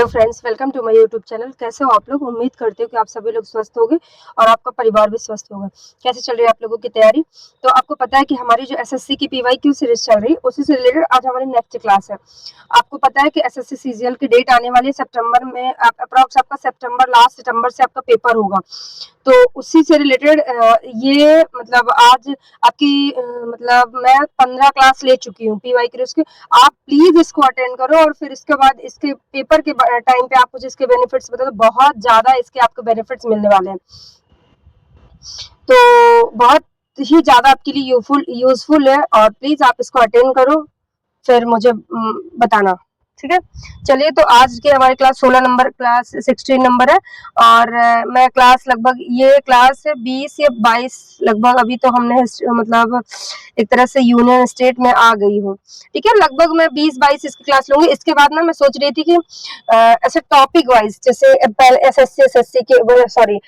Hello friends, welcome to my YouTube channel. कैसे हो आप लोग? उम्मीद करती हूँ कि आप सभी लोग स्वस्थ होंगे और आपका परिवार भी स्वस्थ होगा। कैसे चल रही है आप लोगों की तैयारी? तो आपको पता है कि हमारी जो एसएससी की पीवाईक्यू सीरीज चल रही है, उसी से रिलेटेड आज हमारी नेक्स्ट क्लास है। आपको पता है कि एसएससी सीजीएल की डेट आने वाली है सितंबर में। अप्रॉक्स आपका सितंबर, लास्ट सितंबर से आपका पेपर होगा। तो उसी से रिलेटेड ये मतलब आज आपकी मतलब मैं 15 क्लास ले चुकी हूँ पीवाईक्यू की। आप प्लीज इसको अटेंड करो और फिर इसके बाद इसके पेपर के टाइम पे आप मुझे इसके बेनिफिट्स बताओ। बहुत ज्यादा इसके आपको बेनिफिट्स मिलने वाले हैं, तो बहुत ही ज्यादा आपके लिए यूजफुल है और प्लीज आप इसको अटेंड करो, फिर मुझे बताना। ठीक है, चलिए। तो आज के हमारे क्लास 16 नंबर, क्लास 16 नंबर है और मैं क्लास लगभग ये क्लास 20 या 22 लगभग अभी तो हमने मतलब एक तरह से यूनियन स्टेट में आ गई हूँ। ठीक है, लगभग मैं 20-22 इसकी क्लास लूंगी। इसके बाद ना मैं सोच रही थी कि ऐसे टॉपिक वाइज, जैसे एसएससी के, सॉरी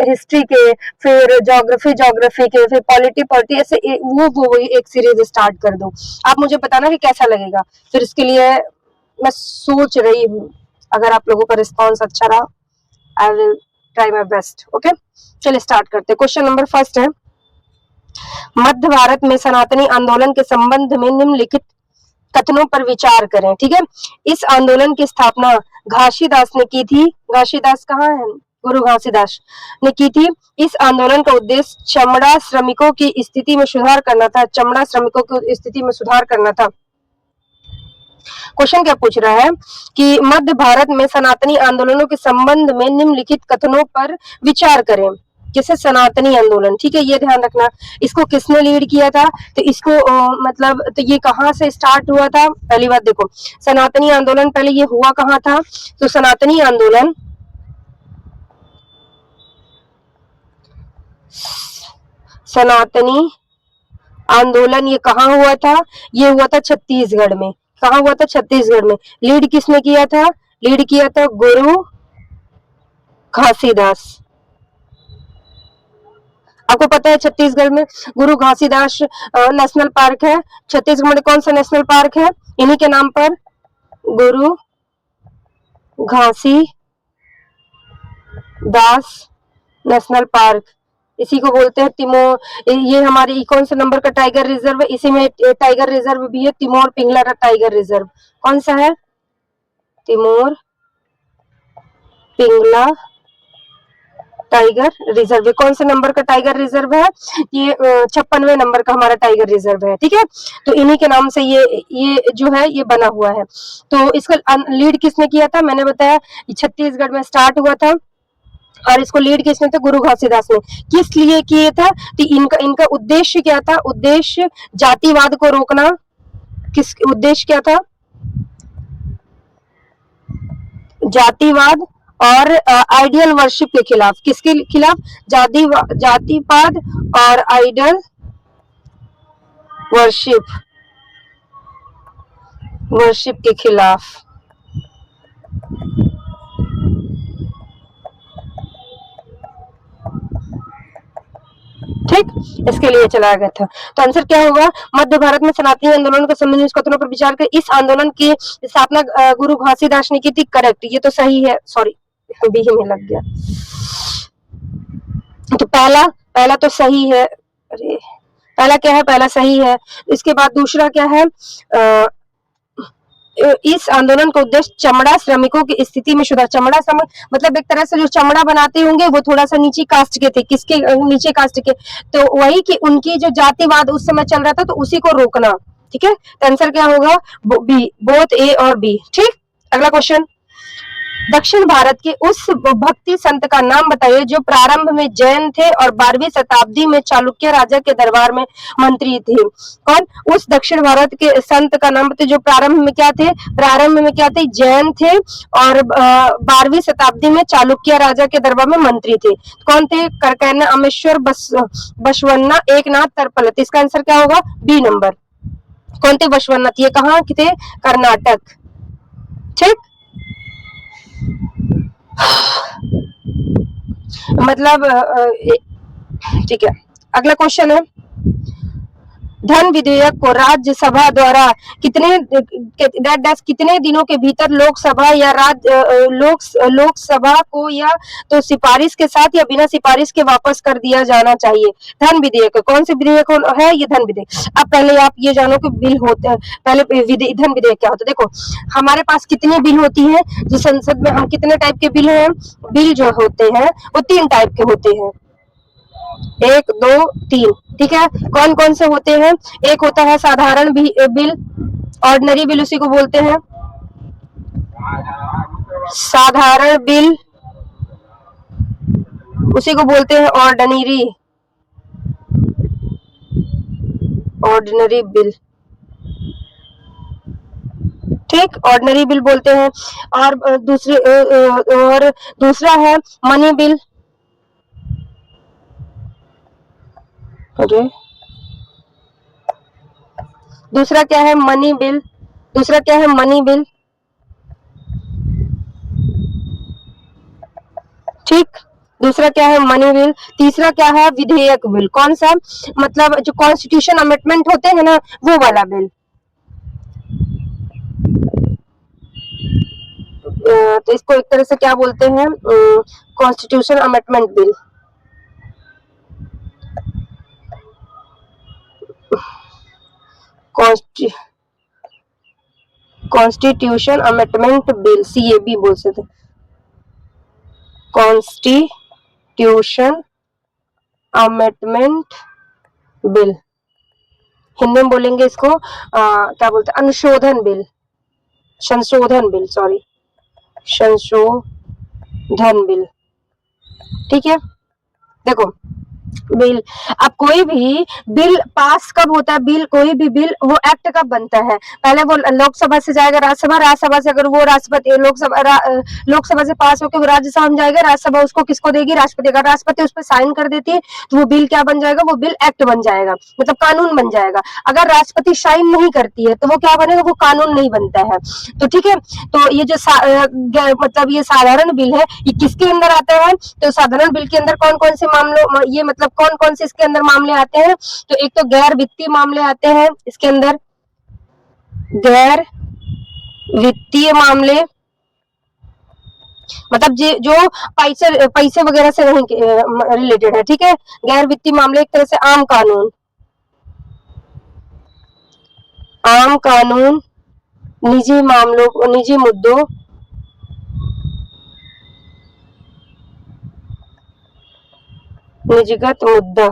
हिस्ट्री के, फिर ज्योग्राफी के, फिर पॉलिटी ऐसे वो एक सीरीज स्टार्ट कर दूं। आप मुझे बताना कि कैसा लगेगा। फिर इसके लिए मैं सोच रही हूँ, अगर आप लोगों का रिस्पॉन्स अच्छा रहा I will try my best. Okay, चलिए स्टार्ट करते हैं। क्वेश्चन नंबर फर्स्ट है, मध्य भारत में सनातनी आंदोलन के संबंध में निम्नलिखित कथनों पर विचार करें। ठीक है, इस आंदोलन की स्थापना घासीदास ने की थी। घासीदास कहाँ है? गुरु घासीदास ने की थी। इस आंदोलन का उद्देश्य चमड़ा श्रमिकों की स्थिति में सुधार करना था। चमड़ा श्रमिकों की स्थिति में सुधार करना था। क्वेश्चन क्या पूछ रहा है कि मध्य भारत में सनातनी आंदोलनों के संबंध में निम्नलिखित कथनों पर विचार करें। जैसे सनातनी आंदोलन, ठीक है, ये ध्यान रखना। इसको किसने लीड किया था? तो इसको मतलब तो ये कहाँ से स्टार्ट हुआ था? पहली बात देखो, सनातनी आंदोलन पहले ये हुआ कहाँ था? तो सनातनी आंदोलन ये कहाँ हुआ था? ये हुआ था छत्तीसगढ़ में। कहाँ हुआ था? छत्तीसगढ़ में। लीड किसने किया था? लीड किया था गुरु घासीदास। आपको पता है छत्तीसगढ़ में गुरु घासीदास नेशनल पार्क है। छत्तीसगढ़ में कौन सा नेशनल पार्क है? इन्हीं के नाम पर, गुरु घासीदास नेशनल पार्क। इसी को बोलते हैं तिमोर। ये हमारे कौन से नंबर का टाइगर रिजर्व है? इसी में टाइगर रिजर्व भी है, तिमोर पिंगला टाइगर रिजर्व। कौन सा है? Tamor Pingla tiger reserve. कौन से नंबर का टाइगर रिजर्व है? ये 56वें नंबर का हमारा टाइगर रिजर्व है। ठीक है, तो इन्हीं के नाम से ये जो है ये बना हुआ है। तो इसका लीड किसने किया था? मैंने बताया छत्तीसगढ़ में स्टार्ट हुआ था और इसको लीड किसने था? गुरु घासीदास ने। किस लिए किया था? तो इनका उद्देश्य क्या था? उद्देश्य जातिवाद को रोकना। किस उद्देश्य क्या था? जातिवाद और आइडियल वर्शिप के खिलाफ। किसके खिलाफ? जातिवाद और आइडियल वर्शिप के खिलाफ। ठीक, इसके लिए चलाया गया था। तो आंसर क्या होगा? मध्य भारत में सनातनी आंदोलन के संबंधित कथनों पर विचार कर इस आंदोलन की स्थापना गुरु घासीदास ने की थी। करेक्ट, ये तो सही है। सॉरी, बी में लग गया। तो पहला तो सही है। अरे, पहला क्या है? पहला सही है। इसके बाद दूसरा क्या है? इस आंदोलन का उद्देश्य चमड़ा श्रमिकों की स्थिति में सुधार। चमड़ा श्रमिक मतलब एक तरह से जो चमड़ा बनाते होंगे वो थोड़ा सा नीचे कास्ट के थे। किसके नीचे कास्ट के? तो वही कि उनकी जो जातिवाद उस समय चल रहा था, तो उसी को रोकना। ठीक है, तो आंसर क्या होगा? बी, बोथ ए और बी। ठीक, अगला क्वेश्चन, दक्षिण भारत के उस भक्ति संत का नाम बताइए जो प्रारंभ में जैन थे और 12वीं शताब्दी में चालुक्य राजा के दरबार में मंत्री थे। कौन? उस दक्षिण भारत के संत का नाम बताइए जो प्रारंभ में क्या थे? प्रारंभ में क्या थे? जैन थे और 12वीं शताब्दी में चालुक्य राजा के दरबार में मंत्री थे। कौन थे? करकैना अमेश्वर बसवन्ना एकनाथ तरपलत। इसका आंसर क्या होगा? B number. कौन थे? बसवन्नाथ। ये कहाँ थे? कर्नाटक। ठीक, मतलब ठीक है। अगला क्वेश्चन है, धन विधेयक को राज्यसभा द्वारा कितने दिनों के भीतर लोकसभा या लोकसभा को या तो सिफारिश के साथ या बिना सिफारिश के वापस कर दिया जाना चाहिए। धन विधेयक कौन से विधेयक है? ये धन विधेयक। अब पहले आप ये जानो कि बिल होते हैं, पहले धन विधेयक क्या होता है। देखो हमारे पास कितनी बिल होती है, जो संसद में हम कितने टाइप के बिल हैं, बिल जो होते हैं वो 3 टाइप के होते हैं, 1 2 3, ठीक है। कौन कौन से होते हैं? एक होता है साधारण बिल, ऑर्डिनरी बिल उसी को बोलते हैं, साधारण बिल उसी को बोलते हैं ऑर्डिनरी बिल, ठीक, ऑर्डिनरी बिल बोलते हैं। और दूसरा है मनी बिल। अरे दूसरा क्या है? Money bill. दूसरा क्या है? मनी बिल, ठीक। दूसरा क्या है? Money bill. तीसरा क्या है? विधेयक बिल। कौन सा? मतलब जो कॉन्स्टिट्यूशन अमेंडमेंट होते हैं ना, वो वाला बिल। तो इसको एक तरह से क्या बोलते हैं? Constitution amendment bill. Constitution amendment bill, CAB बोल सकते। कॉन्स्टिट्यूशन अमेंडमेंट बिल, हिंदी में बोलेंगे इसको क्या बोलते हैं? अनुशोधन बिल, संशोधन बिल, सॉरी, संशोधन बिल, ठीक है। देखो बिल, अब कोई भी बिल पास कब होता है? बिल, कोई भी बिल वो एक्ट कब बनता है? पहले वो लोकसभा से जाएगा राज्यसभा, राज्यसभा से अगर वो राष्ट्रपति लोकसभा से पास होकर वो राज्यसभा में जाएगा, राज्यसभा उसको किसको देगी? राष्ट्रपति। अगर राष्ट्रपति उस पर साइन कर देती है तो वो बिल क्या बन जाएगा? वो बिल एक्ट बन जाएगा, मतलब कानून बन जाएगा। अगर राष्ट्रपति साइन नहीं करती है तो वो क्या बनेगा? वो कानून नहीं बनता है। तो ठीक है, तो ये जो मतलब ये साधारण बिल है, ये किसके अंदर आता है? तो साधारण बिल के अंदर कौन कौन से मामलों, ये मतलब कौन कौन से इसके अंदर मामले आते हैं? तो एक तो गैर वित्तीय मामले आते हैं इसके अंदर, गैर वित्तीय मामले, मतलब जो पैसे वगैरह से नहीं रिलेटेड है, ठीक है। गैर वित्तीय मामले एक तरह से आम कानून, निजी मामलों, निजी मुद्दों, निजीगत मुद्दा,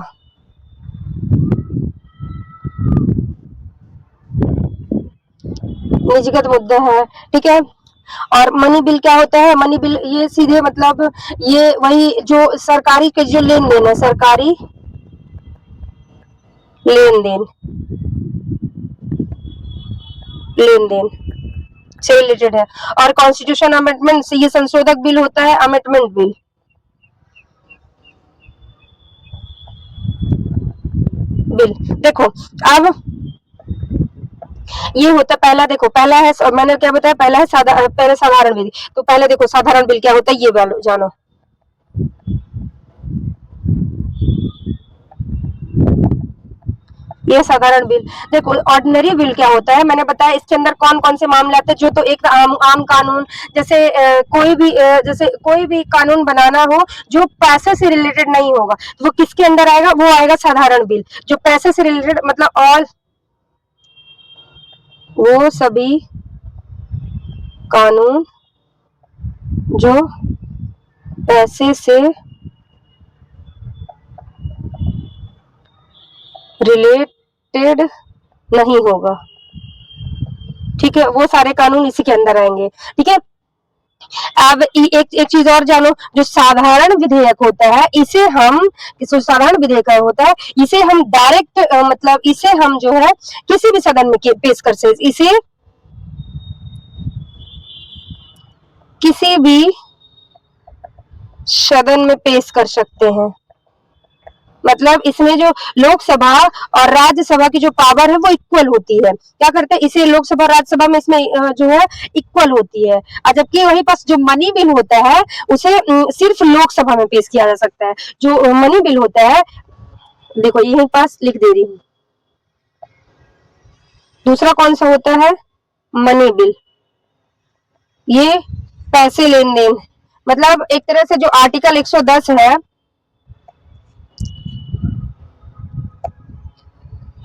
निजीगत मुद्दा है, ठीक है। और मनी बिल क्या होता है? मनी बिल ये सीधे मतलब ये वही जो सरकारी के जो लेन देन है, सरकारी लेन देन से रिलेटेड है। और कॉन्स्टिट्यूशन अमेंडमेंट से ये संशोधक बिल होता है, अमेंडमेंट बिल। देखो अब ये होता है पहला, देखो पहला है, मैंने क्या बताया, पहला है पहले साधारण बिल। तो पहले देखो साधारण बिल क्या होता है ये जानो। ये साधारण बिल। देखो ऑर्डिनरी बिल क्या होता है, मैंने बताया इसके अंदर कौन कौन से मामले आते हैं। जो तो एक आम कानून, जैसे कोई भी कानून बनाना हो जो पैसे से रिलेटेड नहीं होगा तो वो किसके अंदर आएगा? वो आएगा साधारण बिल। जो पैसे से रिलेटेड मतलब वो सभी कानून जो पैसे से रिलेटेड नहीं होगा, ठीक है, वो सारे कानून इसी के अंदर आएंगे, ठीक है। अब एक चीज और जानो, जो साधारण विधेयक होता है इसे हम, साधारण विधेयक होता है इसे हम डायरेक्ट मतलब इसे हम जो है किसी भी सदन में पेश कर सकते, इसे किसी भी सदन में पेश कर सकते हैं। मतलब इसमें जो लोकसभा और राज्यसभा की जो पावर है वो इक्वल होती है। क्या करते हैं? इसे लोकसभा राज्यसभा में इसमें जो है इक्वल होती है। और जबकि वहीं पास जो मनी बिल होता है उसे सिर्फ लोकसभा में पेश किया जा सकता है। जो मनी बिल होता है, देखो यहीं पास लिख दे रही हूँ, दूसरा कौन सा होता है, मनी बिल। ये पैसे लेन देन, मतलब एक तरह से जो आर्टिकल 110 है,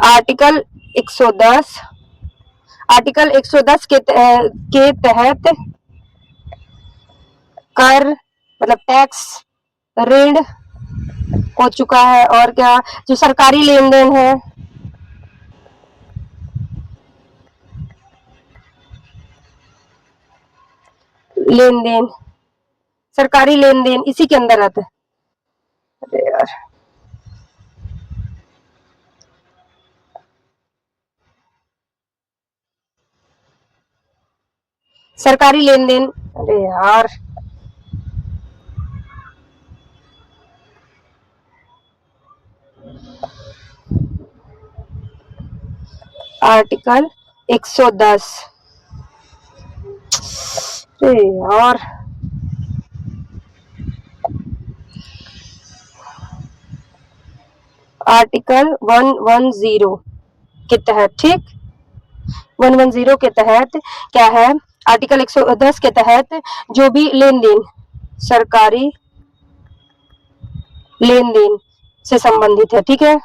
आर्टिकल 110 आर्टिकल 110 के तहत कर मतलब टैक्स, ऋण हो चुका है, और क्या, जो सरकारी लेन देन है, लेन देन, सरकारी लेन देन इसी के अंदर आता है। अरे यार, सरकारी लेन देन, अरे यार, आर्टिकल 110, अरे यार, आर्टिकल 110 के तहत, ठीक, 110 के तहत क्या है, आर्टिकल 110 के तहत जो भी लेन देन सरकारी लेन देन से संबंधित है, ठीक है,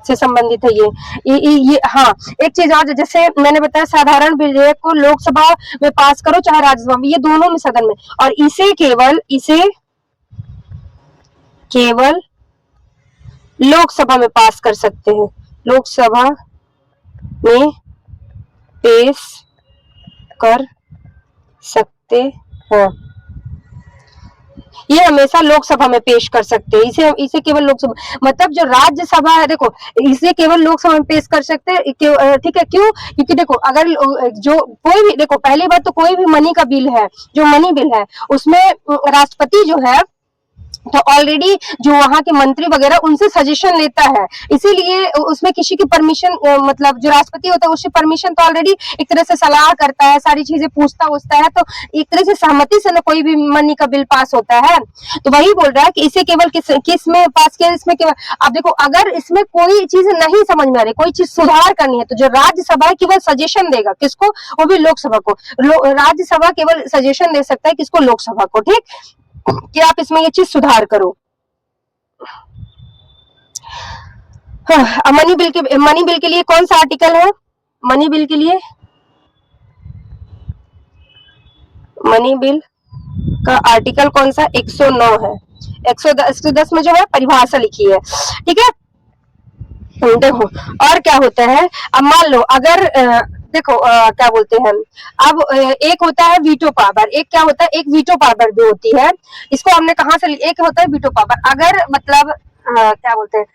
से संबंधित है ये हाँ, एक चीज और, जैसे मैंने बताया साधारण विधेयक को लोकसभा में पास करो चाहे राज्यसभा में, ये दोनों में सदन में, और इसे केवल लोकसभा में पास कर सकते हैं, लोकसभा में पेश कर सकते हैं, ये हमेशा लोकसभा में पेश कर सकते हैं, इसे केवल लोकसभा, मतलब जो राज्यसभा है, देखो इसे केवल लोकसभा में पेश कर सकते हैं, ठीक है, क्यों, क्योंकि देखो अगर जो कोई भी, देखो पहली बात तो कोई भी मनी का बिल है, जो मनी बिल है उसमें राष्ट्रपति जो है तो ऑलरेडी जो वहां के मंत्री वगैरह उनसे सजेशन लेता है, इसीलिए उसमें किसी की परमिशन, मतलब जो राष्ट्रपति होता है उससे परमिशन तो ऑलरेडी एक तरह से सलाह करता है, सारी चीजें पूछता है, तो एक तरह से सहमति से ना कोई भी मनी का बिल पास होता है। तो वही बोल रहा है कि इसे केवल किस में पास किया, इसमें केवल, अब देखो अगर इसमें कोई चीज नहीं समझ में आ रही, कोई चीज सुधार करनी है, तो जो राज्यसभा है केवल सजेशन देगा, किसको, वो भी लोकसभा को, राज्यसभा केवल सजेशन दे सकता है, किसको, लोकसभा को, ठीक, कि आप इसमें ये चीज सुधार करो। हाँ, मनी बिल के लिए कौन सा आर्टिकल है, मनी बिल के लिए, मनी बिल का आर्टिकल कौन सा, 109 है, 110 में जो है परिभाषा लिखी है, ठीक है। देखो और क्या होता है, अब मान लो अगर देखो क्या बोलते हैं, अब एक होता है वीटो पावर, एक क्या होता है, एक वीटो पावर भी होती है, इसको हमने कहा से, एक होता है वीटो पावर, अगर मतलब क्या बोलते हैं,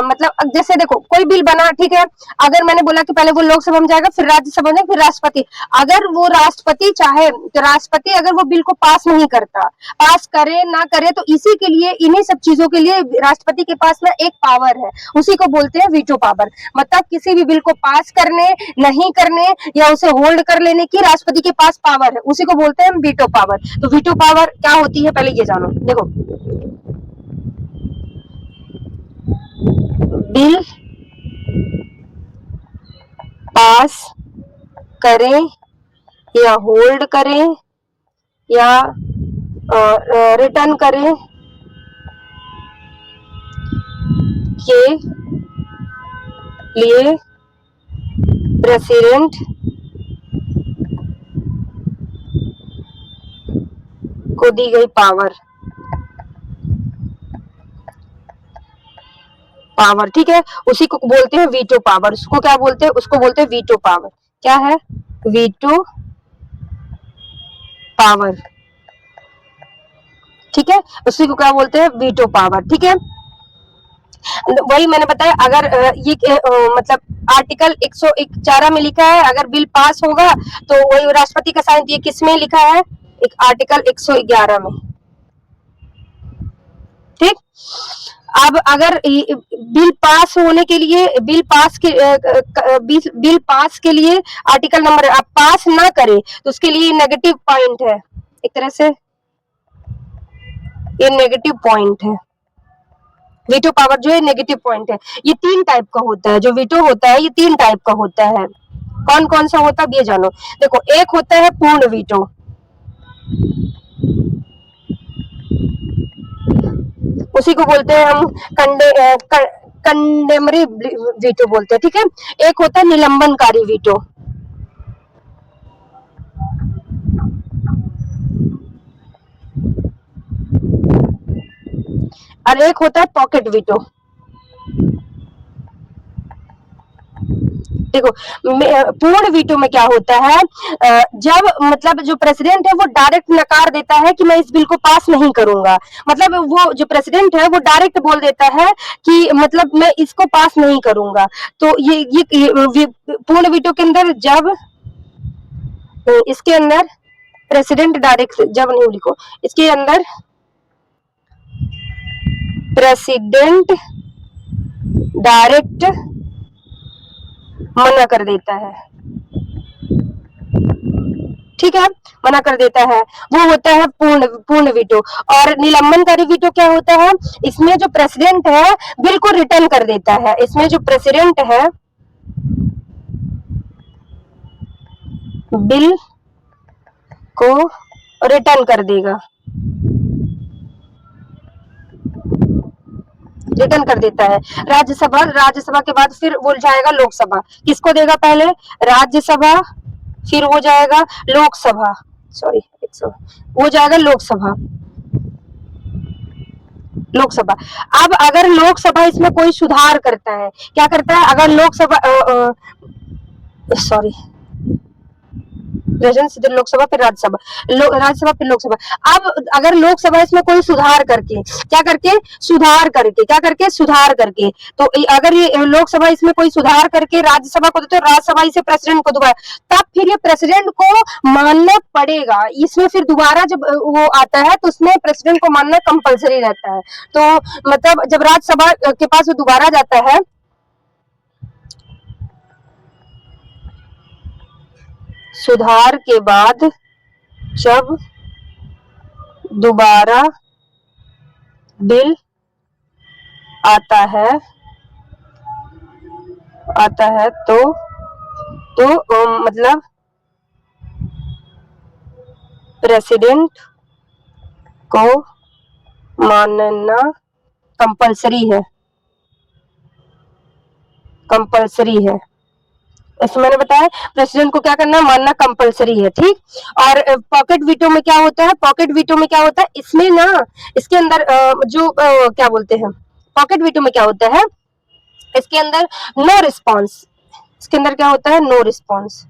मतलब जैसे देखो कोई बिल बना, ठीक है, अगर मैंने बोला कि पहले वो लोकसभा में जाएगा, फिर राज्यसभा में, फिर राष्ट्रपति, अगर वो राष्ट्रपति चाहे तो राष्ट्रपति अगर वो बिल को पास नहीं करता, पास करे ना करे, तो इसी के लिए, इन्हीं सब चीजों के लिए राष्ट्रपति के पास ना एक पावर है, उसी को बोलते हैं वीटो पावर, मतलब किसी भी बिल को पास करने, नहीं करने, या उसे होल्ड कर लेने की राष्ट्रपति के पास पावर है, उसी को बोलते हैं वीटो पावर। तो वीटो पावर क्या होती है पहले ये जानो, देखो बिल पास करें या होल्ड करें या रिटर्न करें के लिए प्रेसिडेंट को दी गई पावर, ठीक है, उसी को बोलते हैं वीटो पावर, उसको क्या बोलते हैं, उसको बोलते हैं वीटो पावर, क्या है, वीटो पावर, ठीक है, उसी को क्या बोलते हैं, वीटो पावर, ठीक है। वही मैंने बताया, अगर ये मतलब आर्टिकल 111 में लिखा है, अगर बिल पास होगा तो वही राष्ट्रपति का साइन, ये किस में लिखा है, एक आर्टिकल 111 में, ठीक। अब अगर बिल पास होने के लिए, बिल पास के लिए आर्टिकल नंबर, आप पास ना करें तो उसके लिए नेगेटिव पॉइंट है, एक तरह से ये नेगेटिव पॉइंट है, वीटो पावर जो है नेगेटिव पॉइंट है। ये 3 टाइप का होता है, जो वीटो होता है ये 3 टाइप का होता है। कौन कौन सा होता है ये जानो। देखो, एक होता है पूर्ण वीटो, उसी को बोलते हैं हम कंडेमरी वीटो बोलते हैं, ठीक है। एक होता है निलंबनकारी वीटो, और एक होता है पॉकेट वीटो। देखो, पूर्ण वीटो में क्या होता है, जब मतलब जो प्रेसिडेंट है वो डायरेक्ट नकार देता है कि मैं इस बिल को पास नहीं करूंगा, मतलब वो जो प्रेसिडेंट है वो डायरेक्ट बोल देता है कि मतलब मैं इसको पास नहीं करूंगा। तो ये पूर्ण वीटो के अंदर जब इसके अंदर प्रेसिडेंट डायरेक्ट, जब नहीं लिखो, इसके अंदर प्रेसिडेंट डायरेक्ट मना कर देता है, ठीक है, मना कर देता है, वो होता है पूर्ण वीटो। और निलंबनकारी वीटो क्या होता है, इसमें जो प्रेसिडेंट है बिल को रिटर्न कर देता है, इसमें जो प्रेसिडेंट है बिल को रिटर्न कर देगा, रिटर्न कर देता है। राज्यसभा के बाद फिर वो जाएगा लोकसभा, किसको देगा, पहले राज्यसभा, फिर वो जाएगा लोकसभा, सॉरी वो जाएगा लोकसभा। लोकसभा, अब अगर लोकसभा इसमें कोई सुधार करता है, क्या करता है, अगर लोकसभा सॉरी सीधे लोकसभा फिर राज्यसभा, राज्यसभा फिर लोकसभा। अब अगर लोकसभा इसमें कोई सुधार करके, क्या करके, सुधार करके, तो अगर ये लोकसभा इसमें कोई सुधार करके राज्यसभा को देते, राज्यसभा इसे प्रेसिडेंट को दोबारा, तब फिर ये प्रेसिडेंट को मानना पड़ेगा। इसमें फिर दोबारा जब वो आता है तो उसमें प्रेसिडेंट को मानना कंपलसरी रहता है। तो मतलब जब राज्यसभा के पास वो दोबारा जाता है, सुधार के बाद जब दोबारा बिल आता है तो मतलब प्रेसिडेंट को मानना कंपलसरी है, इसमें मैंने बताया प्रेसिडेंट को क्या करना है, मानना कंपलसरी है, ठीक। और पॉकेट वीटो में क्या होता है, इसमें ना, इसके अंदर जो क्या बोलते हैं, पॉकेट वीटो में क्या होता है, इसके अंदर नो रिस्पॉन्स, इसके अंदर क्या होता है, नो रिस्पॉन्स।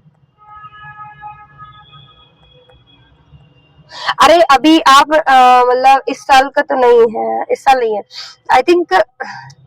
अरे अभी आप मतलब इस साल का तो नहीं है, इस साल नहीं है, आई थिंक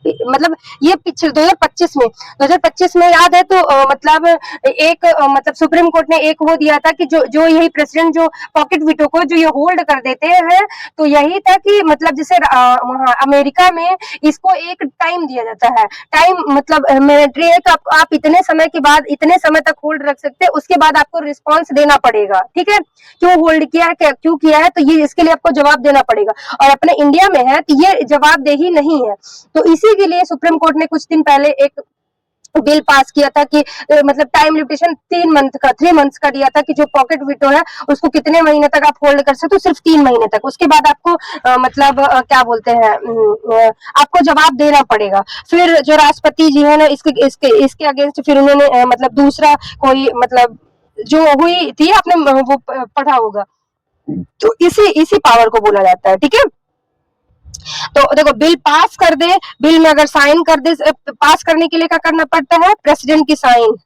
मतलब ये पिछले 2025 में याद है तो मतलब एक मतलब सुप्रीम कोर्ट ने एक वो दिया था कि जो यही प्रेसिडेंट जो पॉकेट वीटो को जो ये होल्ड कर देते हैं, तो यही था कि मतलब जैसे वहाँ अमेरिका में इसको एक टाइम दिया जाता है, टाइम मतलब मिलिट्री है, आप इतने समय के बाद इतने समय तक होल्ड रख सकते हैं, उसके बाद आपको रिस्पॉन्स देना पड़ेगा, ठीक है, क्यों होल्ड किया है, क्यों किया है, तो ये इसके लिए आपको जवाब देना पड़ेगा। और अपने इंडिया में है तो ये जवाबदेही नहीं है, तो इसी के लिए सुप्रीम कोर्ट ने कुछ दिन पहले एक बिल पास किया था कि मतलब टाइम लिमिटेशन 3 मंथ्स का दिया था कि जो पॉकेट वीटो है उसको कितने महीने तक आप होल्ड कर सकते हो, सिर्फ 3 महीने तक, उसके बाद आपको मतलब क्या बोलते हैं, आपको जवाब देना पड़ेगा। फिर जो राष्ट्रपति जी है ना, इसके अगेंस्ट फिर उन्होंने मतलब दूसरा कोई मतलब जो हुई थी, आपने वो पढ़ा होगा, तो इसी पावर को बोला जाता है, ठीक है। तो देखो, बिल पास कर दे, बिल में अगर साइन कर दे, पास करने के लिए क्या करना पड़ता है, प्रेसिडेंट की साइन,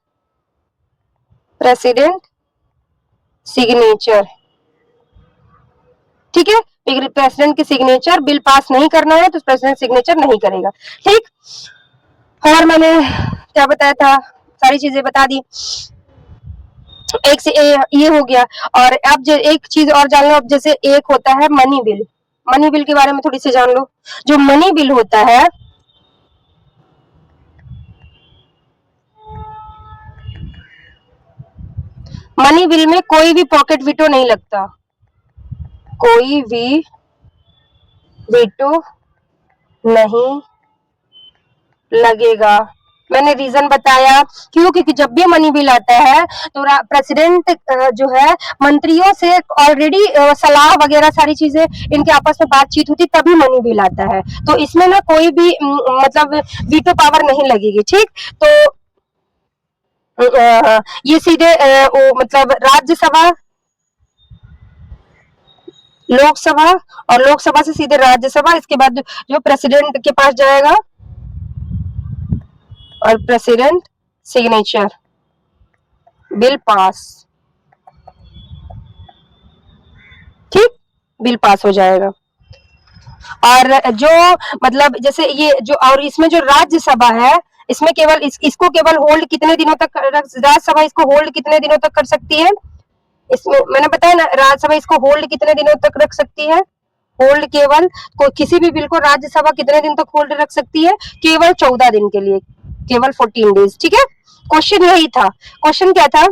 प्रेसिडेंट सिग्नेचर, ठीक है, प्रेसिडेंट की सिग्नेचर, बिल पास नहीं करना है तो प्रेसिडेंट सिग्नेचर नहीं करेगा, ठीक। और मैंने क्या बताया था, सारी चीजें बता दी, एक से ये हो गया। और अब एक चीज और जान लो, अब जैसे एक होता है मनी बिल, मनी बिल के बारे में थोड़ी सी जान लो। जो मनी बिल होता है, मनी बिल में कोई भी पॉकेट वीटो नहीं लगता, कोई भी वीटो नहीं लगेगा। मैंने रीजन बताया क्यों, क्योंकि जब भी मनी बिल आता है तो प्रेसिडेंट जो है मंत्रियों से ऑलरेडी सलाह वगैरह सारी चीजें इनके आपस में बातचीत होती तभी मनी बिल आता है। तो इसमें ना कोई भी मतलब वीटो पावर नहीं लगेगी, ठीक। तो ये सीधे मतलब राज्यसभा, लोकसभा, और लोकसभा से सीधे राज्यसभा, इसके बाद जो प्रेसिडेंट के पास जाएगा और प्रेसिडेंट सिग्नेचर, बिल पास, ठीक, बिल पास हो जाएगा। और जो मतलब जैसे ये जो, और इसमें जो राज्यसभा है इसमें केवल इसको केवल होल्ड कितने दिनों तक, राज्यसभा इसको होल्ड कितने दिनों तक कर सकती है, इसमें मैंने बताया ना, राज्यसभा इसको होल्ड कितने दिनों तक रख सकती है, होल्ड केवल किसी भी बिल को राज्यसभा कितने दिन तक होल्ड रख सकती है, केवल 14 दिन के लिए, केवल 14 डेज, ठीक है। क्वेश्चन यही था। क्वेश्चन क्या था,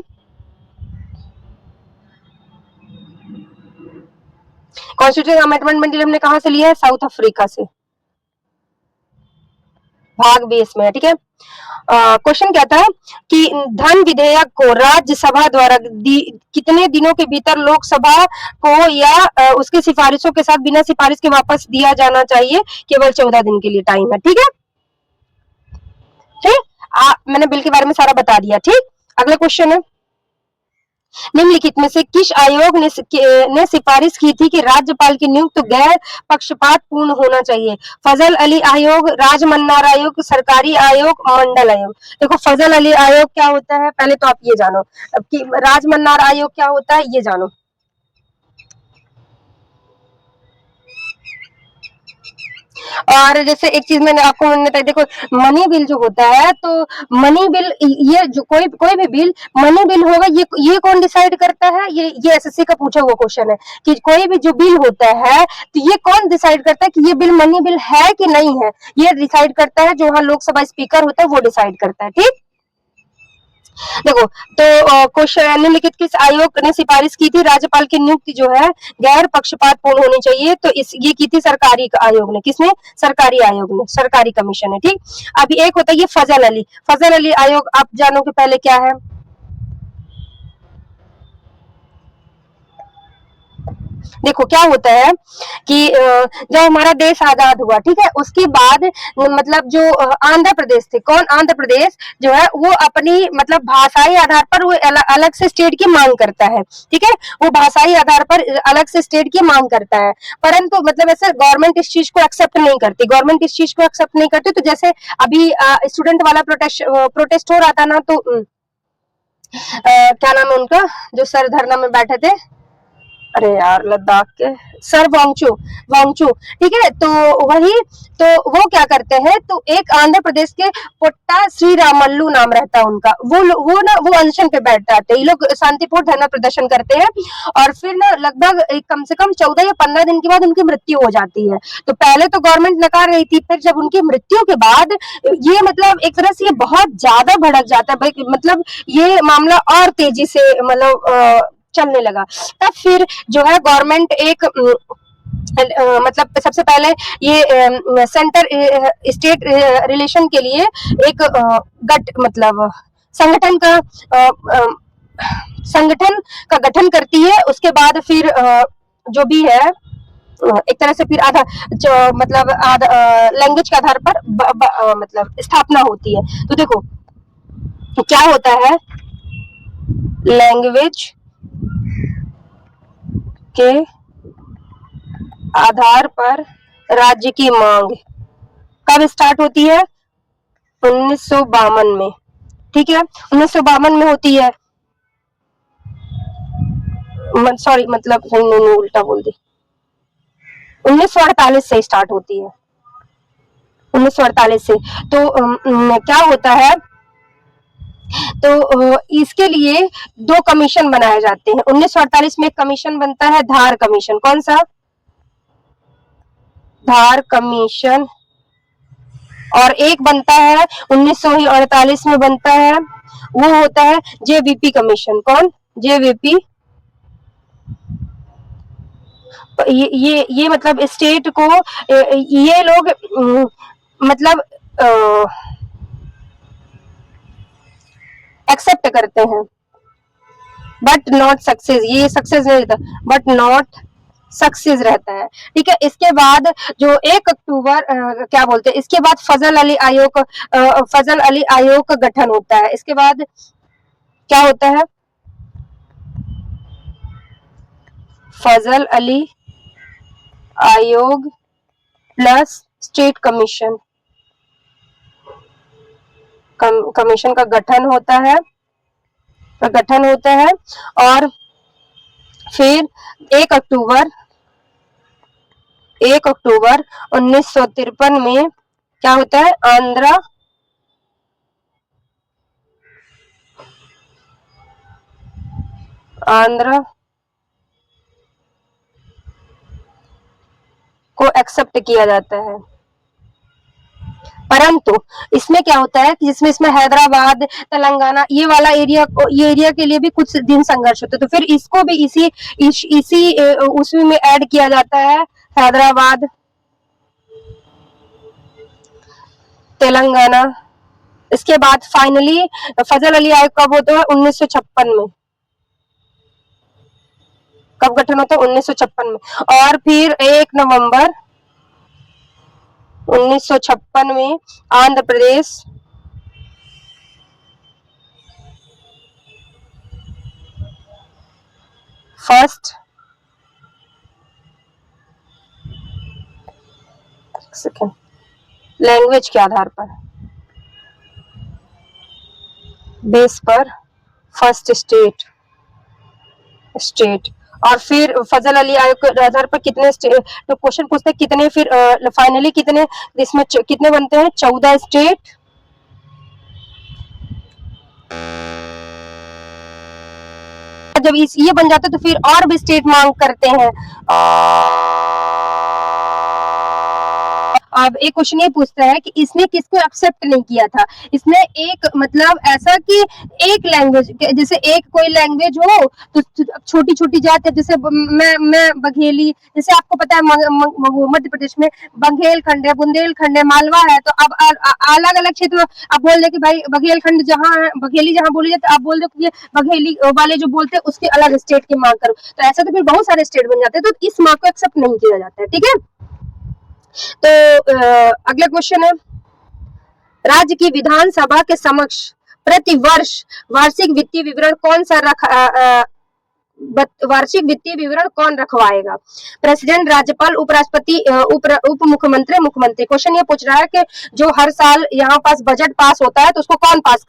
कॉन्स्टिट्यूशन अमेंडमेंट बिल हमने कहां से लिया है, साउथ अफ्रीका से, भाग बेस में, ठीक है। क्वेश्चन क्या था कि धन विधेयक को राज्यसभा द्वारा कितने दिनों के भीतर लोकसभा को या उसके सिफारिशों के साथ बिना सिफारिश के वापस दिया जाना चाहिए, केवल 14 दिन के लिए टाइम है, ठीक है। ठीक, मैंने बिल के बारे में सारा बता दिया, ठीक। अगला क्वेश्चन है, निम्नलिखित में से किस आयोग ने सिफारिश की थी कि राज्यपाल की नियुक्ति गैर पक्षपात पूर्ण होना चाहिए, फजल अली आयोग, राजमन्नार आयोग, सरकारी आयोग, मंडल आयोग। देखो फजल अली आयोग क्या होता है पहले तो आप ये जानो, कि राजमन्नार आयोग क्या होता है ये जानो। और जैसे एक चीज मैंने आपको बताया, देखो मनी बिल जो होता है, तो मनी बिल, ये जो कोई भी बिल मनी बिल होगा, ये कौन डिसाइड करता है, ये एसएससी का पूछा हुआ क्वेश्चन है कि कोई भी जो बिल होता है तो ये कौन डिसाइड करता है कि ये बिल मनी बिल है कि नहीं है, ये डिसाइड करता है जो वहां लोकसभा स्पीकर होता है वो डिसाइड करता है, ठीक। देखो तो क्वेश्चन, निम्नलिखित किस आयोग ने सिफारिश की थी राज्यपाल की नियुक्ति जो है गैर पक्षपात पूर्ण होनी चाहिए, तो ये की थी सरकारी आयोग ने, किसने, सरकारी आयोग ने, सरकारी कमीशन है, ठीक। अभी एक होता है ये फजल अली आयोग, आप जानो कि पहले क्या है। देखो क्या होता है कि जब हमारा देश आजाद हुआ, ठीक है, उसके बाद मतलब जो आंध्र प्रदेश थे, कौन, आंध्र प्रदेश जो है वो अपनी मतलब भाषाई आधार पर वो अलग से स्टेट की मांग करता है, ठीक है, वो भाषाई आधार पर अलग से स्टेट की मांग करता है, परंतु मतलब ऐसे गवर्नमेंट इस चीज को एक्सेप्ट नहीं करती, गवर्नमेंट इस चीज को एक्सेप्ट नहीं करती। तो जैसे अभी स्टूडेंट वाला प्रोटेस्ट हो रहा था ना, तो क्या नाम है उनका, जो सर धरना में बैठे थे, अरे यार लद्दाख के सर, वांगचू, ठीक है। तो वही, तो वो क्या करते हैं, तो एक आंध्र प्रदेश के पुट्टा श्री रामल्लू नाम रहता है उनका, वो अनशन पे बैठ जाते हैं, ये लोग शांतिपूर्ण धरना प्रदर्शन करते हैं, और फिर ना लगभग कम से कम 14 या 15 दिन के बाद उनकी मृत्यु हो जाती है। तो पहले तो गवर्नमेंट नकार रही थी, फिर जब उनकी मृत्यु के बाद ये मतलब एक तरह से ये बहुत ज्यादा भड़क जाता है, मतलब ये मामला और तेजी से मतलब चलने लगा। तब फिर जो है गवर्नमेंट एक मतलब सबसे पहले ये सेंटर स्टेट रिलेशन के लिए एक गट मतलब संगठन का संगठन का गठन करती है। उसके बाद फिर जो भी है एक तरह से फिर जो मतलब लैंग्वेज के आधार पर मतलब स्थापना होती है। तो देखो क्या होता है, लैंग्वेज के आधार पर राज्य की मांग कब स्टार्ट होती है, 1952 में, ठीक है, 1952 में होती है, सॉरी मतलब उल्टा बोल दी, 1948 से स्टार्ट होती है, 1948 से। तो क्या होता है, तो इसके लिए 2 कमीशन बनाए जाते हैं। 1948 में एक कमीशन बनता है धार कमीशन, कौन सा, धार कमीशन, और एक बनता है 1948 में बनता है, वो होता है जेवीपी कमीशन, कौन, जेवीपी। ये मतलब स्टेट को ये लोग मतलब एक्सेप्ट करते हैं, बट नॉट सक्सेस, ये सक्सेस नहीं रहता, बट नॉट सक्सेस रहता है। ठीक है, इसके बाद जो 1 अक्टूबर क्या बोलते हैं, इसके बाद फजल अली आयोग का गठन होता है। इसके बाद क्या होता है, फजल अली आयोग प्लस स्टेट कमीशन, कमीशन का गठन होता है, और फिर 1 अक्टूबर 1953 में क्या होता है, आंध्र को एक्सेप्ट किया जाता है। परंतु इसमें क्या होता है कि इसमें हैदराबाद, तेलंगाना, ये वाला एरिया के लिए भी कुछ दिन संघर्ष होता है, तो फिर इसको भी इसी उसमें में ऐड किया जाता है, हैदराबाद, तेलंगाना। इसके बाद फाइनली फजल अली आयोग कब होता है, 1956 में। कब गठन होता है, 1956 में। और फिर 1 नवंबर 1956 में आंध्र प्रदेश फर्स्ट लैंग्वेज के आधार पर, बेस पर फर्स्ट स्टेट। और फिर फजल अली आयोग के आधार पर कितने तो क्वेश्चन पूछते हैं कितने, फिर फाइनली कितने, इसमें कितने बनते हैं, 14 स्टेट। जब ये बन जाता है तो फिर और भी स्टेट मांग करते हैं। अब एक क्वेश्चन ये पूछता है कि इसने किसको एक्सेप्ट नहीं किया था। इसने एक मतलब ऐसा कि एक लैंग्वेज, जैसे एक कोई लैंग्वेज हो तो छोटी छोटी जात है, जैसे मैं बघेली, जैसे आपको पता है मध्य प्रदेश में बघेलखंड है, बुंदेलखंड है, मालवा है, तो अब अलग अलग क्षेत्र आप बोल दे कि भाई बघेलखंड जहाँ है, बघेली जहाँ बोली जाती है, आप बोल दो कि ये बघेली वाले जो बोलते हैं उसके अलग स्टेट की मांग करो, तो ऐसा तो फिर बहुत सारे स्टेट बन जाते हैं, तो इस मांग को एक्सेप्ट नहीं किया जाता है। ठीक है, तो अगला क्वेश्चन है, राज्य की विधानसभा के समक्ष प्रति वर्ष वार्षिक वित्तीय विवरण कौन सा वार्षिक वित्तीय विवरण कौन रखवाएगा, प्रेसिडेंट, राज्यपाल, उपराष्ट्रपति, उप मुख्यमंत्री, मुख्यमंत्री। क्वेश्चन ये पूछ रहा है कि जो हर साल यहाँ पास बजट पास होता है तो उसको कौन पास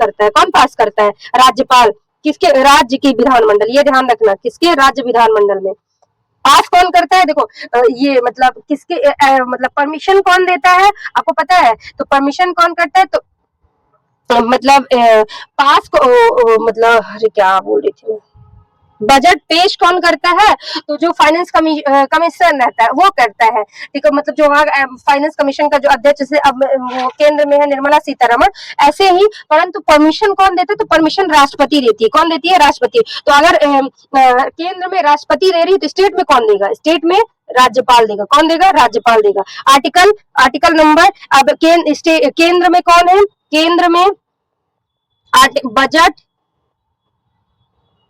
करता है, राज्यपाल। किसके, राज्य की विधानमंडल, ये ध्यान रखना, किसके, राज्य विधानमंडल में पास कौन करता है। देखो ये मतलब किसके मतलब परमिशन कौन देता है, आपको पता है, तो परमिशन कौन करता है, तो मतलब पास को मतलब क्या बोल रही थी मैं, बजट पेश कौन करता है, तो जो फाइनेंस कमीशन रहता है वो करता है। ठीक है, मतलब जो फाइनेंस कमीशन का जो अध्यक्ष से अब वो केंद्र में है निर्मला सीतारमण, ऐसे ही, परंतु परमिशन कौन देता है, तो परमिशन राष्ट्रपति देती है। कौन देती है, राष्ट्रपति। तो अगर केंद्र में राष्ट्रपति दे रही है तो स्टेट में कौन देगा, स्टेट में राज्यपाल देगा। कौन देगा, राज्यपाल देगा। आर्टिकल नंबर, अब केंद्र में कौन है, केंद्र में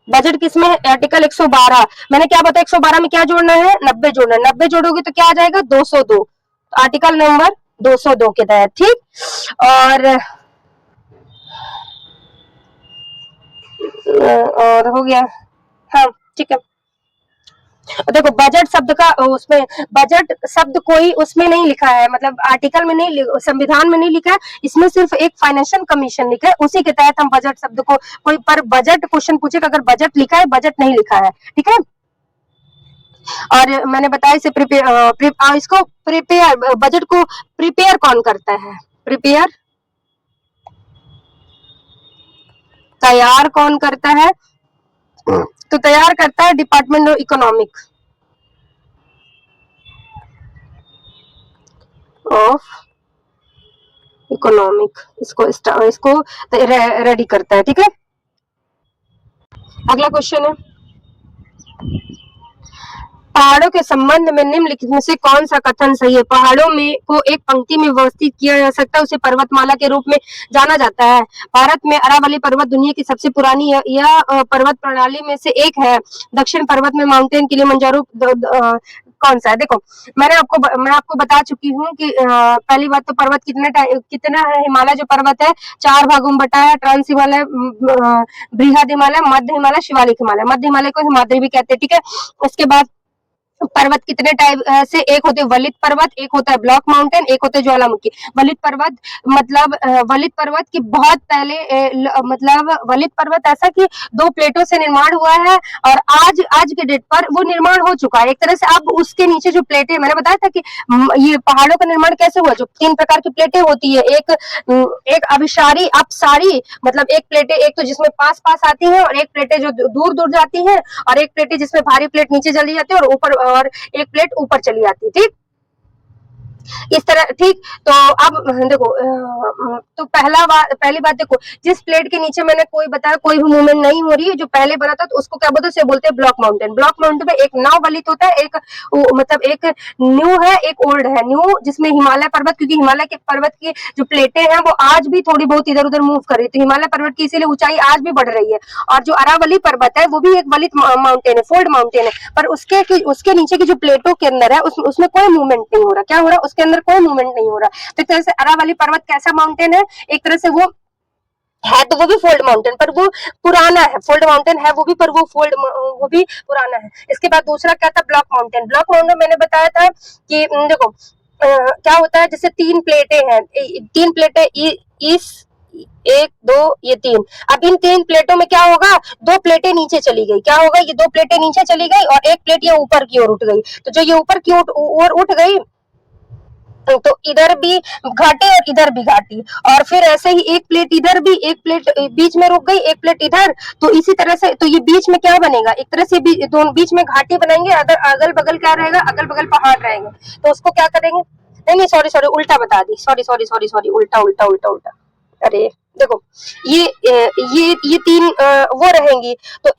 बजट किसमें है, आर्टिकल 112। मैंने क्या बताया, 112 में क्या जोड़ना है, 90 जोड़ना है, 90 जोड़ोगे तो क्या आ जाएगा, 202, आर्टिकल नंबर 202 के तहत। ठीक, और हो गया, हाँ ठीक है। देखो बजट शब्द का उसमें, बजट शब्द कोई उसमें नहीं लिखा है, मतलब आर्टिकल में नहीं, संविधान में नहीं लिखा है, इसमें सिर्फ एक फाइनेंशियल कमीशन लिखा है, उसी के तहत हम बजट शब्द को, कोई पर बजट क्वेश्चन पूछे अगर बजट लिखा है, बजट नहीं लिखा है। ठीक है, और मैंने बताया इसे इसको प्रिपेयर, बजट को प्रिपेयर कौन करता है, प्रिपेयर तैयार कौन करता है, तो तैयार करता है डिपार्टमेंट ऑफ इकोनॉमिक, इसको रेडी करता है। ठीक है, अगला क्वेश्चन है, पहाड़ों के संबंध में निम्नलिखित में से कौन सा कथन सही है? पहाड़ों में को एक पंक्ति में व्यवस्थित किया जा सकता है, उसे पर्वतमाला के रूप में जाना जाता है। भारत में अरावली पर्वत दुनिया की सबसे पुरानी यह पर्वत प्रणाली में से एक है। दक्षिण पर्वत में माउंटेन किलिमंजारो कौन सा है? देखो, मैं आपको बता चुकी हूँ कि पहली बात तो पर्वत कितना है। हिमालय जो पर्वत है 4 भागों में बटा है। ट्रांस हिमालय, बृहद हिमालय, मध्य हिमालय, शिवालिक हिमालय। मध्य हिमालय को हिमाद्री भी कहते हैं, ठीक है। उसके बाद पर्वत कितने टाइप से, एक होते हैं वलित पर्वत, एक होता है ब्लॉक माउंटेन, एक होते हैं ज्वालामुखी। वलित पर्वत मतलब वलित पर्वत की बहुत पहले मतलब वलित पर्वत ऐसा कि 2 प्लेटों से निर्माण हुआ है और आज के डेट पर वो निर्माण हो चुका है। एक तरह से अब उसके नीचे जो प्लेटें, मैंने बताया था कि ये पहाड़ों का निर्माण कैसे हुआ, जो 3 प्रकार की प्लेटें होती है। एक अभिसारी, अपसारी, मतलब एक प्लेटें, एक तो जिसमें पास आती है और एक प्लेटें जो दूर जाती है, और एक प्लेटें जिसमें भारी प्लेट नीचे चली जाती है और ऊपर, और एक प्लेट ऊपर चली जाती है, ठीक। इस तरह, ठीक। तो अब देखो, तो पहली बात देखो, जिस प्लेट के नीचे मैंने कोई बताया कोई भी मूवमेंट नहीं हो रही है, जो पहले बना था, तो उसको क्या बोलते हैं? उसे बोलते हैं ब्लॉक माउंटेन। ब्लॉक माउंटेन में एक नव वलित होता है, एक मतलब एक न्यू है, एक ओल्ड है। न्यू जिसमें हिमालय पर्वत, क्योंकि हिमालय के पर्वत की जो प्लेटें हैं वो आज भी थोड़ी बहुत इधर उधर मूव कर रही है, तो हिमालय पर्वत की इसीलिए ऊंचाई आज भी बढ़ रही है। और जो अरावली पर्वत है वो भी एक वलित माउंटेन है, फोल्ड माउंटेन है, पर उसके नीचे की जो प्लेटों के अंदर है उसमें कोई मूवमेंट नहीं हो रहा। क्या हो रहा है? उसके अंदर कोई मूवमेंट नहीं हो रहा। तो एक तरह से अरावली पर्वत कैसा माउंटेन है? एक तरह से वो है तो वो भी फोल्ड माउंटेन, पर वो पुराना है। फोल्ड माउंटेन है वो भी, पर वो भी पुराना है। इसके बाद दूसरा क्या था? Block mountain. ब्लॉक माउंटेन मैंने बताया था कि देखो क्या होता है, जैसे 3 प्लेटें हैं, 3 प्लेटें इस 1 2 ये 3। अब इन 3 प्लेटों में क्या होगा? 2 प्लेटें नीचे चली गई। क्या होगा? ये 2 प्लेटें नीचे चली गई और एक प्लेट ये ऊपर की ओर उठ गई। तो जो ये ऊपर की ओर उठ गई, तो इधर भी घाटी और इधर भी घाटी, और फिर ऐसे ही एक प्लेट इधर भी, एक प्लेट बीच में रुक गई, एक प्लेट इधर। तो इसी तरह से, तो ये बीच में क्या बनेगा? एक तरह से दोनों बीच में घाटी बनाएंगे, अगल बगल क्या रहेगा? अगल बगल पहाड़ रहेंगे। तो उसको क्या करेंगे? नहीं, सॉरी, उल्टा बता दी। सॉरी, उल्टा। अरे देखो, ये 3 वो रहेंगी। तो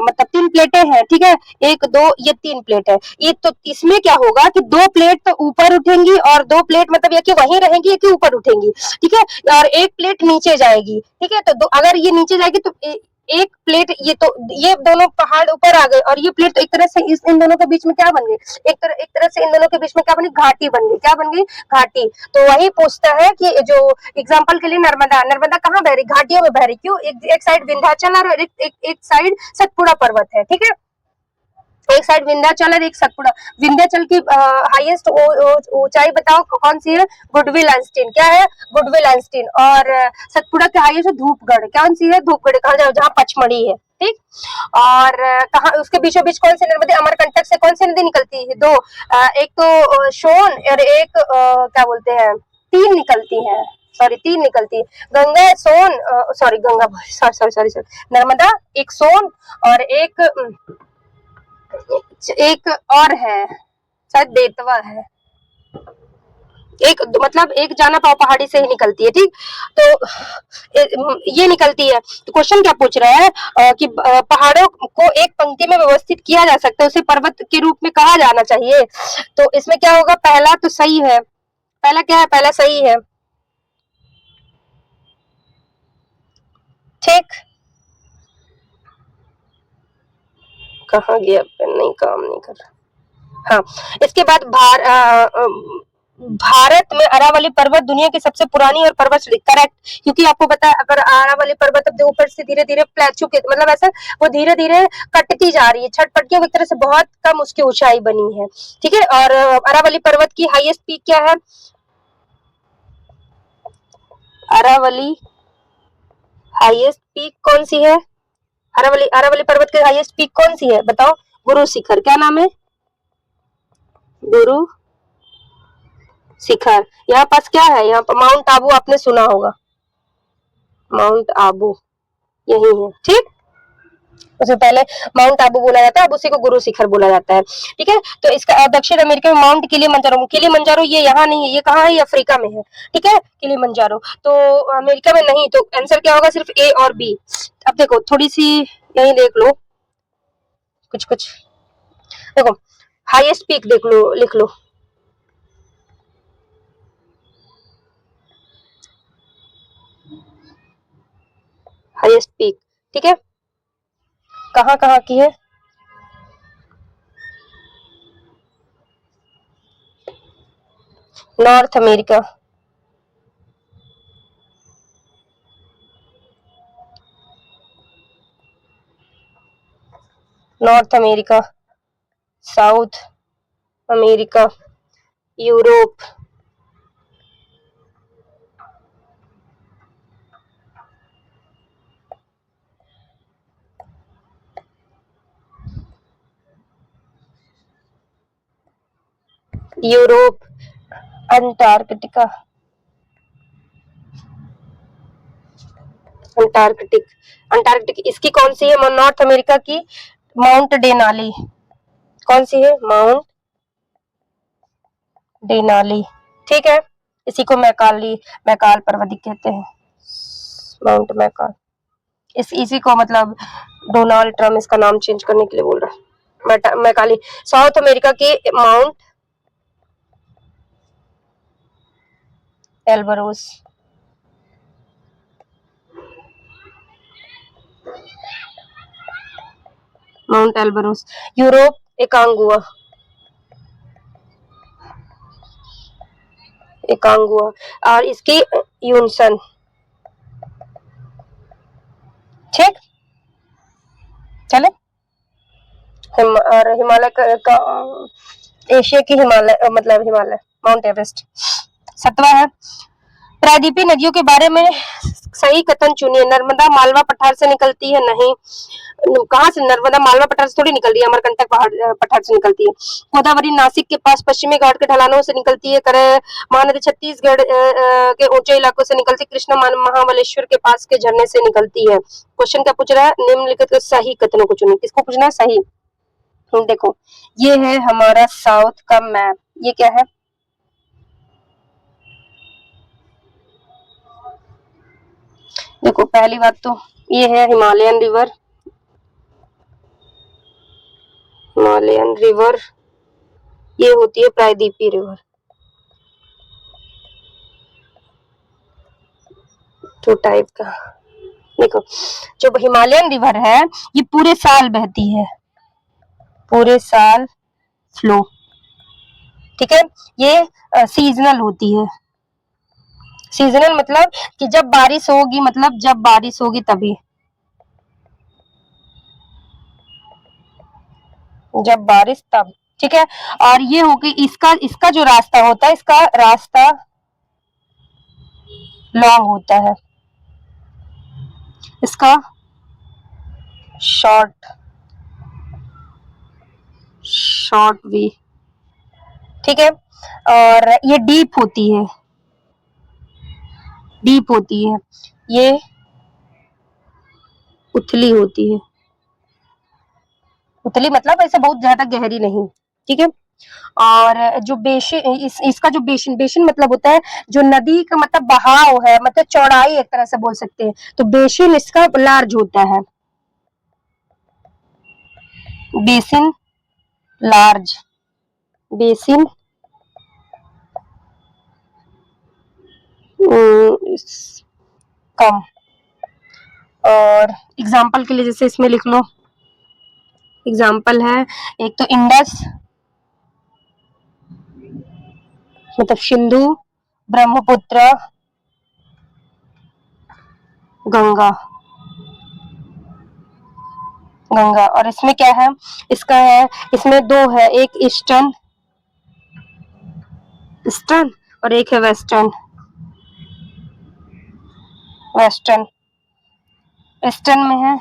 मतलब 3 प्लेटें हैं, ठीक है। 1 2 ये 3 प्लेट है। ये तो इसमें क्या होगा कि 2 प्लेट तो ऊपर उठेंगी और 2 प्लेट मतलब ये कि वहीं रहेंगी, कि ऊपर उठेंगी, ठीक है। और एक प्लेट नीचे जाएगी, ठीक है। तो अगर ये नीचे जाएगी तो एक प्लेट, ये दोनों पहाड़ ऊपर आ गए, और ये प्लेट तो एक तरह से इन दोनों के बीच में क्या बन गई? एक तरह से इन दोनों के बीच में क्या बनी? घाटी बन गई। क्या बन गई? घाटी। तो वही पूछता है कि जो एग्जाम्पल के लिए नर्मदा कहाँ बह रही? घाटियों में बह रही। क्यों? एक साइड विंध्याचल और एक साइड सतपुड़ा पर्वत है, ठीक है। एक साइड विंध्याचल और एक सतपुड़ा। विंध्याचल की हाईएस्ट ऊंचाई बताओ कौन सी है? Goodwill Einstein. क्या है? Goodwill Einstein. और सतपुड़ा की हाईएस्ट धूपगढ़। कौन सी है? धूपगढ़। कहाँ जाओ? जहाँ पचमढ़ी है, ठीक। और कहा उसके बीचों बीच कौन सी नदी? अमरकंटक से कौन सी नदी निकलती है? 2, एक तो सोन और एक क्या बोलते हैं, 3 निकलती है। सॉरी, 3 निकलती है। गंगा, सोन, सॉरी गंगा, सॉरी नर्मदा, एक सोन और एक और है, शायद बेतवा है। एक मतलब एक जाना पाव पहाड़ी से ही निकलती है, ठीक। तो ये निकलती है। तो क्वेश्चन क्या पूछ रहा है कि पहाड़ों को एक पंक्ति में व्यवस्थित किया जा सकता है, उसे पर्वत के रूप में कहा जाना चाहिए। तो इसमें क्या होगा? पहला तो सही है। पहला क्या है? पहला सही है, ठीक। कहाँ गया? नहीं, काम नहीं कर रहा। हाँ, इसके बाद भारत में अरावली पर्वत दुनिया की सबसे पुरानी और पर्वत श्रेणी। करेक्ट, क्योंकि आपको पता है अगर अरावली पर्वत अब ऊपर से धीरे धीरे प्लेटू के मतलब ऐसा वो धीरे धीरे कटती जा रही है, छटपट के एक तरह से बहुत कम उसकी ऊंचाई बनी है, ठीक है। और अरावली पर्वत की हाईएस्ट पीक क्या है? अरावली हाईएस्ट पीक कौन सी है? अरावली पर्वत की हाईएस्ट पीक कौन सी है? बताओ। गुरु शिखर। क्या नाम है? गुरु शिखर। यहाँ पास क्या है? यहाँ पर माउंट आबू आपने सुना होगा, माउंट आबू यही है, ठीक। उससे पहले माउंट आबू बोला जाता है, अब उसी को गुरु शिखर बोला जाता है, ठीक है। तो इसका दक्षिण अमेरिका में माउंट किलिमंजारो ये यहाँ नहीं है, ये कहाँ है? ये अफ्रीका में है, ठीक है, किलिमंजारो। तो अमेरिका में नहीं, तो आंसर क्या होगा? सिर्फ ए और बी। अब देखो थोड़ी सी यही देख लो, कुछ देखो, हाईएस्ट पीक देख लो, लिख लो। हाईएस्ट पीक, ठीक है, कहाँ कहाँ की है? North America, north America, south America, Europe, Europe, Antarctica, Antarctic, Antarctic इसकी कौन सी है? नॉर्थ अमेरिका की माउंट डेनाली, कौन सी है? माउंट डेनाली, ठीक है, इसी को मैकाल पर्वत कहते हैं, माउंट मैकाल। इसी को मतलब डोनाल्ड ट्रम्प इसका नाम चेंज करने के लिए बोल रहा है, मैकाली। साउथ अमेरिका की Mount Elbrus, Mount Elbrus. Europe Aconcagua, Aconcagua, और इसकी यूनसन, ठीक, चले। और हिमालय का एशिया की हिमालय मतलब हिमालय माउंट एवरेस्ट। 7वां है, प्रायद्वीपीय नदियों के बारे में सही कथन चुनिए। नर्मदा मालवा पठार से निकलती है? नहीं, कहाँ से? नर्मदा मालवा पठार से थोड़ी निकल रही है, अमरकंटक पठार से निकलती है। गोदावरी नासिक के पास पश्चिमी घाट के ढलानों से निकलती है। महानदी छत्तीसगढ़ के ऊंचे इलाकों से निकलती है। कृष्णा महाबलेश्वर के पास के झरने से निकलती है। क्वेश्चन क्या पूछ रहा है? निम्नलिखित सही कथनों को चुनिए। किसको पूछना है? सही। देखो, ये है हमारा साउथ का मैप। ये क्या है? देखो, पहली बात तो ये है हिमालयन रिवर, हिमालयन रिवर, ये होती है प्रायद्वीपीय रिवर। तो टाइप का देखो, जो हिमालयन रिवर है ये पूरे साल बहती है, पूरे साल फ्लो, ठीक है। ये सीजनल होती है। सीजनल मतलब कि जब बारिश होगी, मतलब जब बारिश होगी तभी, जब बारिश तब, ठीक है। और ये होगी इसका इसका जो रास्ता होता है, इसका रास्ता लॉन्ग होता है, इसका शॉर्ट, शॉर्ट वी, ठीक है। और ये डीप होती है, डीप होती है, ये उथली होती है। उथली मतलब ऐसे बहुत ज्यादा गहरी नहीं, ठीक है। और जो बेसिन इसका जो बेसिन मतलब होता है जो नदी का मतलब बहाव है, मतलब चौड़ाई एक तरह से बोल सकते हैं। तो बेसिन इसका लार्ज होता है, बेसिन लार्ज, बेसिन कम। और एग्जाम्पल के लिए जैसे इसमें लिख लो, एग्जाम्पल है एक तो इंडस मतलब सिंधु, ब्रह्मपुत्र, गंगा, गंगा। और इसमें क्या है? इसका है, इसमें दो है, एक ईस्टर्न, ईस्टर्न और एक है वेस्टर्न, वेस्टर्न। ईस्टर्न में है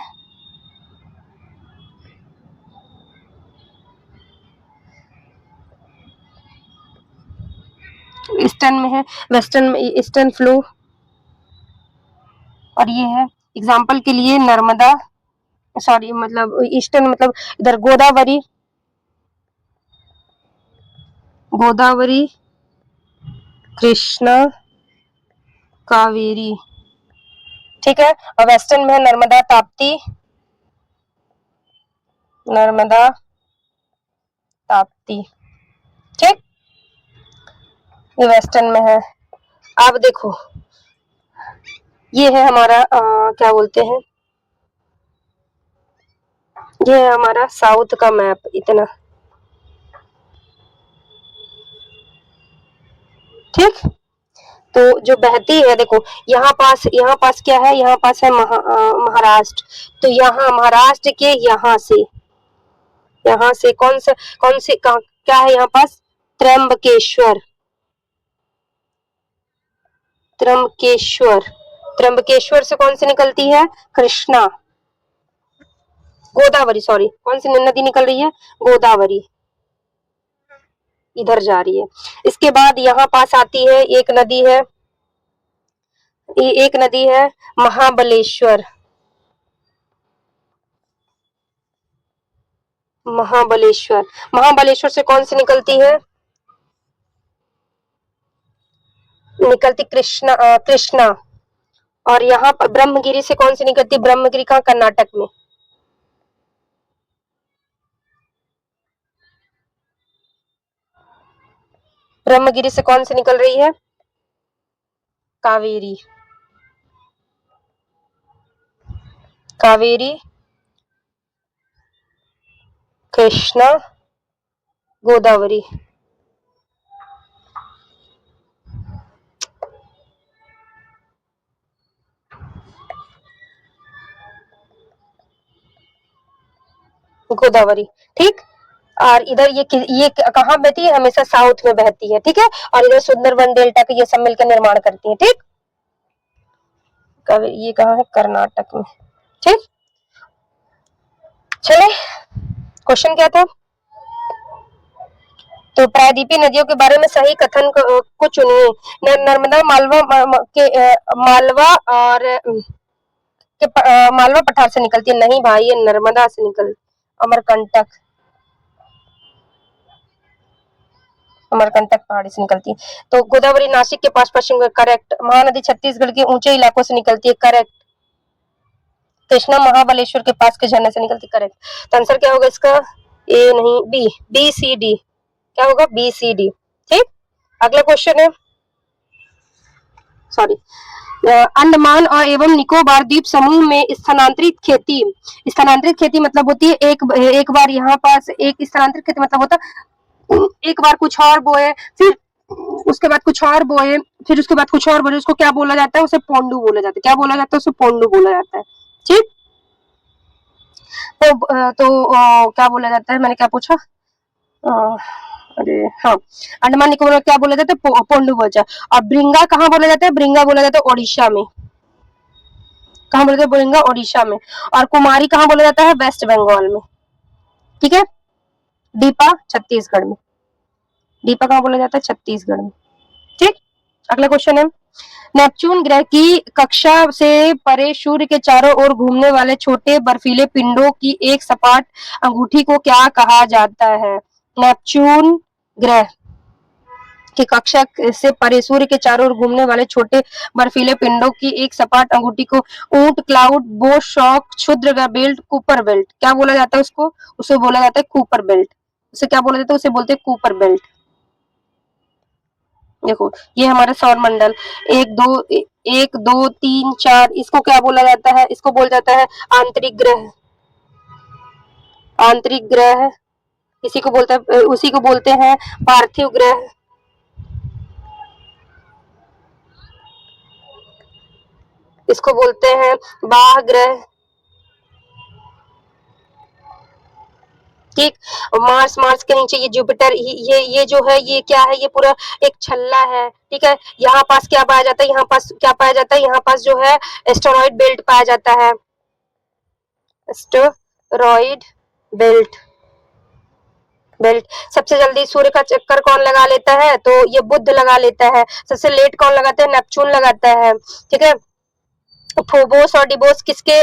ईस्टर्न में है, वेस्टर्न में ईस्टर्न फ्लो। और ये है एग्जाम्पल के लिए नर्मदा, सॉरी मतलब ईस्टर्न मतलब इधर गोदावरी, गोदावरी, कृष्णा, कावेरी, ठीक है। और वेस्टर्न में है नर्मदा, ताप्ती, नर्मदा, ताप्ती। ठीक, ये वेस्टर्न में है। अब देखो ये है हमारा क्या बोलते हैं, ये है हमारा साउथ का मैप इतना। ठीक, तो जो बहती है देखो यहाँ पास क्या है, यहाँ पास है महाराष्ट्र। तो यहाँ महाराष्ट्र के यहाँ से कौन से क्या है यहाँ पास, त्र्यंबकेश्वर। त्र्यंबकेश्वर त्र्यंबकेश्वर से कौन सी निकलती है, कृष्णा, गोदावरी, सॉरी कौन सी नदी निकल रही है, गोदावरी, इधर जा रही है। इसके बाद यहाँ पास आती है एक नदी है, एक नदी है महाबलेश्वर। महाबलेश्वर, महाबलेश्वर से कौन सी निकलती है, निकलती कृष्णा, कृष्णा। और यहाँ पर ब्रह्मगिरी से कौन सी निकलती, ब्रह्मगिरी कहाँ, कर्नाटक में। ब्रह्मगिरी से कौन सी निकल रही है, कावेरी। कावेरी, कृष्णा, गोदावरी। गोदावरी, ठीक। और इधर ये कहाँ बहती है, हमेशा साउथ में बहती है, ठीक है। और इधर सुंदरबन डेल्टा के ये सब मिलकर निर्माण करती है, ठीक। ये कहाँ है, कर्नाटक में, ठीक। चले, क्वेश्चन क्या था, तो प्रायद्वीपीय नदियों के बारे में सही कथन को चुनिए। नर्मदा, मालवा और मालवा पठार से निकलती है, नहीं भाई ये नर्मदा से निकल, अमरकंटक, अमरकंटक पहाड़ी से निकलती है। तो गोदावरी नासिक के पास पश्चिम में, करेक्ट। महानदी छत्तीसगढ़ के ऊंचे इलाकों से निकलती है, करेक्ट। कृष्णा महाबलेश्वर के पास के झरने से निकलती, करेक्ट। तो आंसर क्या होगा इसका, ए नहीं, बी, बी सी डी, क्या होगा, बी सी डी, ठीक। अगला क्वेश्चन है, सॉरी, अंडमान और एवं निकोबार द्वीप समूह में स्थानांतरित खेती मतलब होती है एक बार यहाँ पास, एक स्थानांतरित खेती मतलब होता एक बार कुछ और बोए, फिर उसके बाद कुछ और बोए, फिर उसके बाद कुछ और बोले, उसको क्या बोला जाता है, उसे पोंडू बोला जाता है। क्या बोला जाता है, उसे पोंडू बोला जाता है, ठीक। तो क्या बोला जाता है, मैंने क्या पूछा, अरे हाँ, अंडमान निकोबार क्या बोला जाता है, पोंडू बोला जाता है। और ब्रिंगा कहाँ बोला जाता है, ब्रिंगा बोला जाता है ओडिशा में, कहाँ बोला जाता है, ब्रिंगा ओडिशा में। और कुमारी कहाँ बोला जाता है, वेस्ट बंगाल में, ठीक है। दीपा छत्तीसगढ़ में, दीपा कहाँ बोला जाता है, छत्तीसगढ़ में, ठीक। अगला क्वेश्चन है, नेपच्यून ग्रह की कक्षा से परे सूर्य के चारों ओर घूमने वाले छोटे बर्फीले पिंडों की एक सपाट अंगूठी को क्या कहा जाता है। नेपच्यून ग्रह की कक्षा से परे सूर्य के चारों ओर घूमने वाले छोटे बर्फीले पिंडों की एक सपाट अंगूठी को ऊंट, क्लाउड, बो शॉक, क्षुद्र बेल्ट, कूपर बेल्ट क्या बोला जाता है, उसको उसे बोला जाता है कूपर बेल्ट। उसे क्या बोला जाता है, उसे बोलते हैं कूपर बेल्ट। देखो ये हमारा सौर मंडल, एक दो तीन चार, इसको क्या बोला जाता है, इसको बोला जाता है आंतरिक ग्रह, आंतरिक ग्रह। इसी को बोलते हैं, उसी को बोलते हैं पार्थिव ग्रह, इसको बोलते हैं बाह्य ग्रह, ठीक। मार्स के नीचे ये जुपिटर, ये जो है ये क्या है, ये पूरा एक छल्ला है, ठीक है। यहाँ पास क्या पाया जाता है, यहाँ पास क्या पाया जाता है, यहाँ पास जो है एस्टेरॉइड बेल्ट पाया जाता है, एस्टेरॉइड बेल्ट। सबसे जल्दी सूर्य का चक्कर कौन लगा लेता है, तो ये बुध लगा लेता है। सबसे लेट कौन लगाता है, नेपच्यून लगाता है, ठीक है। फोबोस और डिबोस किसके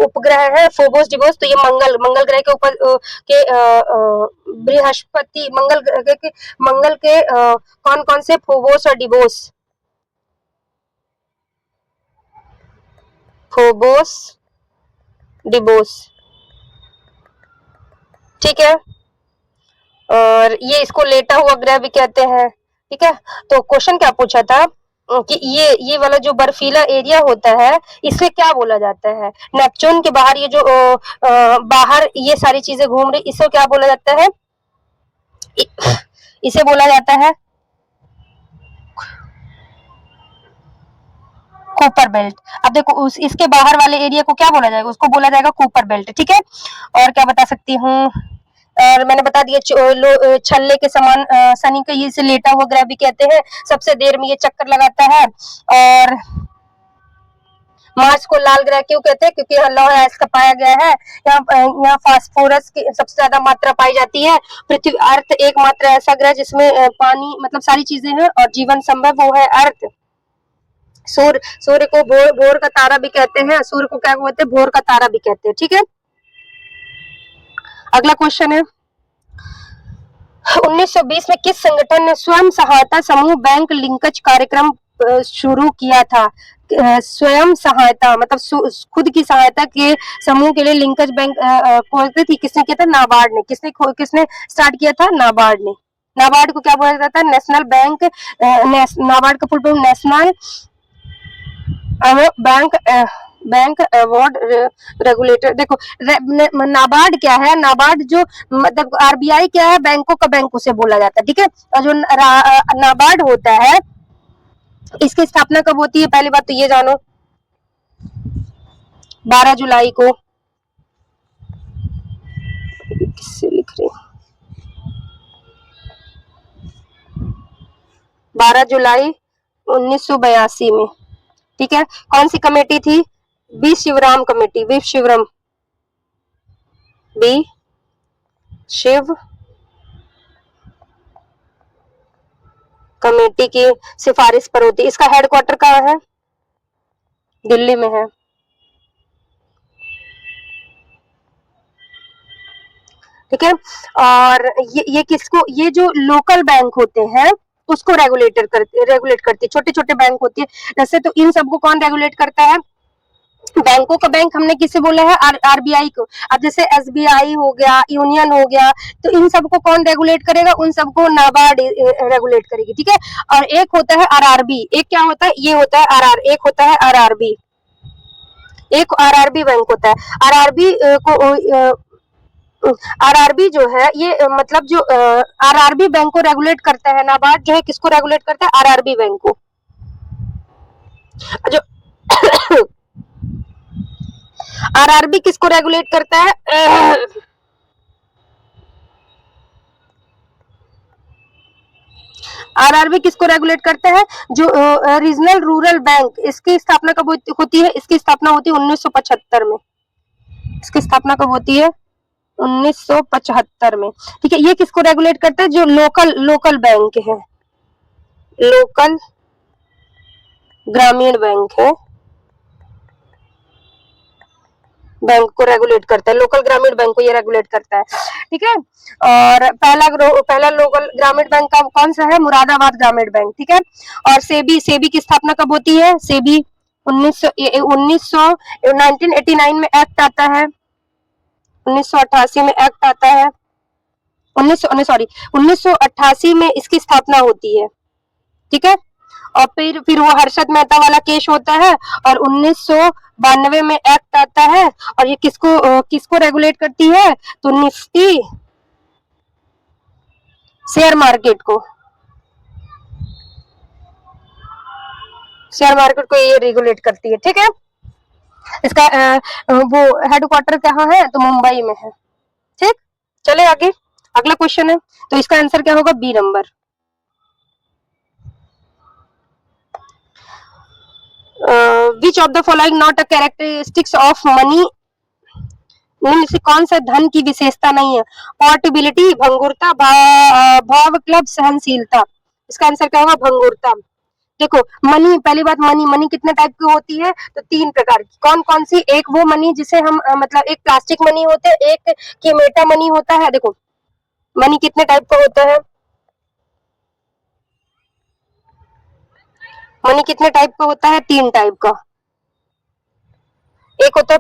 उपग्रह है, फोबोस डिबोस, तो ये मंगल ग्रह के ऊपर के बृहस्पति, मंगल के कौन कौन से, फोबोस और डिबोस, फोबोस डिबोस, ठीक है। और ये इसको लेटा हुआ ग्रह भी कहते हैं। ठीक है, तो क्वेश्चन क्या पूछा था कि ये वाला जो बर्फीला एरिया होता है इसे क्या बोला जाता है? नेपच्यून के बाहर ये जो बाहर ये सारी चीजें घूम रही, इसे क्या बोला जाता है? इसे बोला जाता है कूपर बेल्ट। अब देखो उस इसके बाहर वाले एरिया को क्या बोला जाएगा? उसको बोला जाएगा कूपर बेल्ट। ठीक है, और क्या बता सकती हूँ, और मैंने बता दिया छल्ले के समान शनि का ये से लेटा हुआ ग्रह भी कहते हैं, सबसे देर में ये चक्कर लगाता है। और मार्स को लाल ग्रह क्यों कहते हैं? क्योंकि यहाँ लौह अयस्क का पाया गया है। यहाँ फास्फोरस की सबसे ज्यादा मात्रा पाई जाती है। पृथ्वी अर्थ एकमात्र ऐसा ग्रह जिसमें पानी मतलब सारी चीजें हैं और जीवन संभव, वो है अर्थ। सूर्य को भोर का तारा भी कहते हैं। सूर्य को क्या कहते हैं? भोर का तारा भी कहते हैं। ठीक है, अगला क्वेश्चन है 1920 में किस संगठन ने स्वयं सहायता समूह बैंक लिंकेज कार्यक्रम शुरू किया था? स्वयं सहायता मतलब खुद की सहायता के समूह के लिए लिंकेज बैंक खोलती थी, किसने किया था? नाबार्ड ने। किसने स्टार्ट किया था? नाबार्ड ने। नाबार्ड को क्या बोला जाता है? National bank. नाबार्ड का full form national bank award regulator. देखो नाबार्ड क्या है? नाबार्ड जो मतलब आरबीआई क्या है? बैंकों का बैंक उसे बोला जाता है। ठीक है, और जो नाबार्ड होता है इसकी स्थापना कब होती है? पहली बात तो ये जानो, 12 जुलाई को। किससे लिख रही? 12 जुलाई 1982 में। ठीक है, कौन सी कमेटी थी? B Sivaraman committee. B Shiv committee की सिफारिश पर होती है। इसका हेडक्वार्टर कहाँ है? दिल्ली में है। ठीक है, और ये किसको, ये जो लोकल बैंक होते हैं उसको रेगुलेट करती है। छोटे छोटे बैंक होती है जैसे, तो इन सबको कौन रेगुलेट करता है? बैंकों का बैंक हमने किसे बोला है? आरबीआई को। अब जैसे एसबीआई हो गया, यूनियन हो गया, तो इन सबको कौन रेगुलेट करेगा? उन सबको नाबार्ड रेगुलेट करेगी। ठीक है, और एक होता है आरआरबी। एक क्या होता है? ये होता है एक होता है आरआरबी। एक आरआरबी बैंक होता है। आरआरबी को आरआरबी जो है ये मतलब जो आरआरबी बैंक को रेगुलेट करता है। नाबार्ड जो है किसको रेगुलेट करता है? आरआरबी बैंक को। जो आरआरबी किसको रेगुलेट करता है? आरआरबी किसको रेगुलेट करता है? जो रीजनल रूरल बैंक, इसकी स्थापना कब होती है? इसकी स्थापना होती है 1975 में। इसकी स्थापना कब होती है? 1975 में। ठीक है, ये किसको रेगुलेट करता है? जो लोकल बैंक है, लोकल ग्रामीण बैंक है, बैंक को रेगुलेट करता है। लोकल ग्रामीण बैंक को ये रेगुलेट करता है। ठीक है, और पहला लोकल ग्रामीण बैंक का कौन सा है? मुरादाबाद ग्रामीण बैंक। ठीक है, और सेबी की स्थापना कब होती है? सेबी 1989 में एक्ट आता है। 1988 में एक्ट आता है। 1988 में इसकी स्थापना होती है। ठीक है, और फिर वो हर्षद मेहता वाला केस होता है और 1992 में एक्ट आता है। और ये किसको रेगुलेट करती है? तो निफ्टी शेयर मार्केट को। शेयर मार्केट को ये रेगुलेट करती है। ठीक है, इसका वो हेडक्वार्टर कहाँ है? तो मुंबई में है। ठीक, चले आगे, अगला क्वेश्चन है, तो इसका आंसर क्या होगा? B number. Which of the following not a characteristics of money, निम्न से कौन सा धन की विशेषता नहीं है? पोर्टेबिलिटी, भंगुरता, भाव क्लब, सहनशीलता। इसका आंसर क्या होगा? भंगुरता। देखो मनी, पहली बात मनी कितने टाइप की होती है? तो 3 प्रकार की। कौन कौन सी? एक वो मनी जिसे हम मतलब एक प्लास्टिक मनी होते है, एक कीमेटा मनी होता है। देखो मनी कितने टाइप का होता है? मनी कितने टाइप का होता है? 3 टाइप का। एक होता है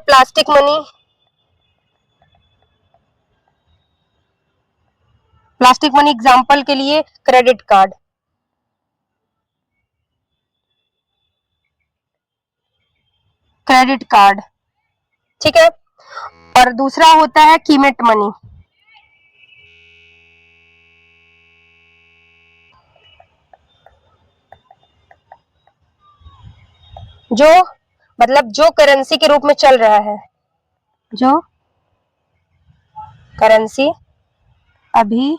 प्लास्टिक मनी एग्जाम्पल के लिए क्रेडिट कार्ड, क्रेडिट कार्ड, ठीक है। और दूसरा होता है कीमेट मनी, जो मतलब जो करेंसी के रूप में चल रहा है, जो करेंसी अभी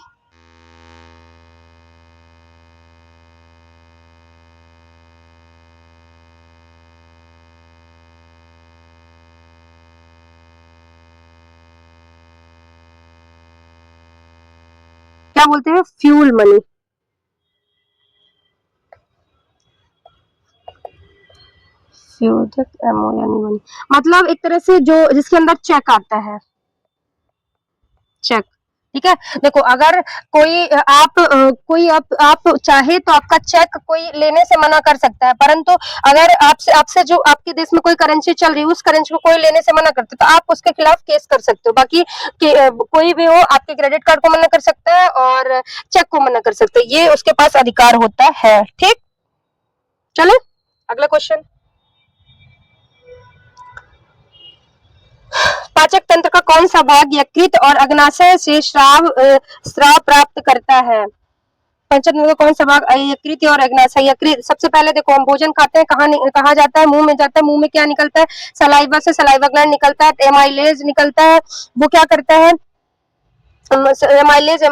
क्या बोलते हैं, फ्यूल मनी, मनी मतलब एक तरह से जो जिसके अंदर चेक आता है, चेक, ठीक है। देखो अगर कोई आप चाहे तो आपका चेक कोई लेने से मना कर सकता है, परंतु अगर आपसे जो आपके देश में कोई करेंसी चल रही है उस करेंसी को कोई लेने से मना करता है तो आप उसके खिलाफ केस कर सकते हो। बाकी कोई भी हो आपके क्रेडिट कार्ड को मना कर सकता है और चेक को मना कर सकते हैं, ये उसके पास अधिकार होता है, ठीक। चलो अगला क्वेश्चन, पाचक तंत्र का कौन सा भाग यकृत और अग्नाशय से स्राव प्राप्त करता है? पाचक तंत्र का कौन सा भाग यकृत और अग्नाशय? यकृत, सबसे पहले देखो हम भोजन खाते हैं, कहाँ जाता है, मुंह में जाता है, मुंह में क्या निकलता है, सलाइवा से सलाइवा ग्लैंड निकलता है, एमाइलेज निकलता है, वो क्या करता है, एमाइलेज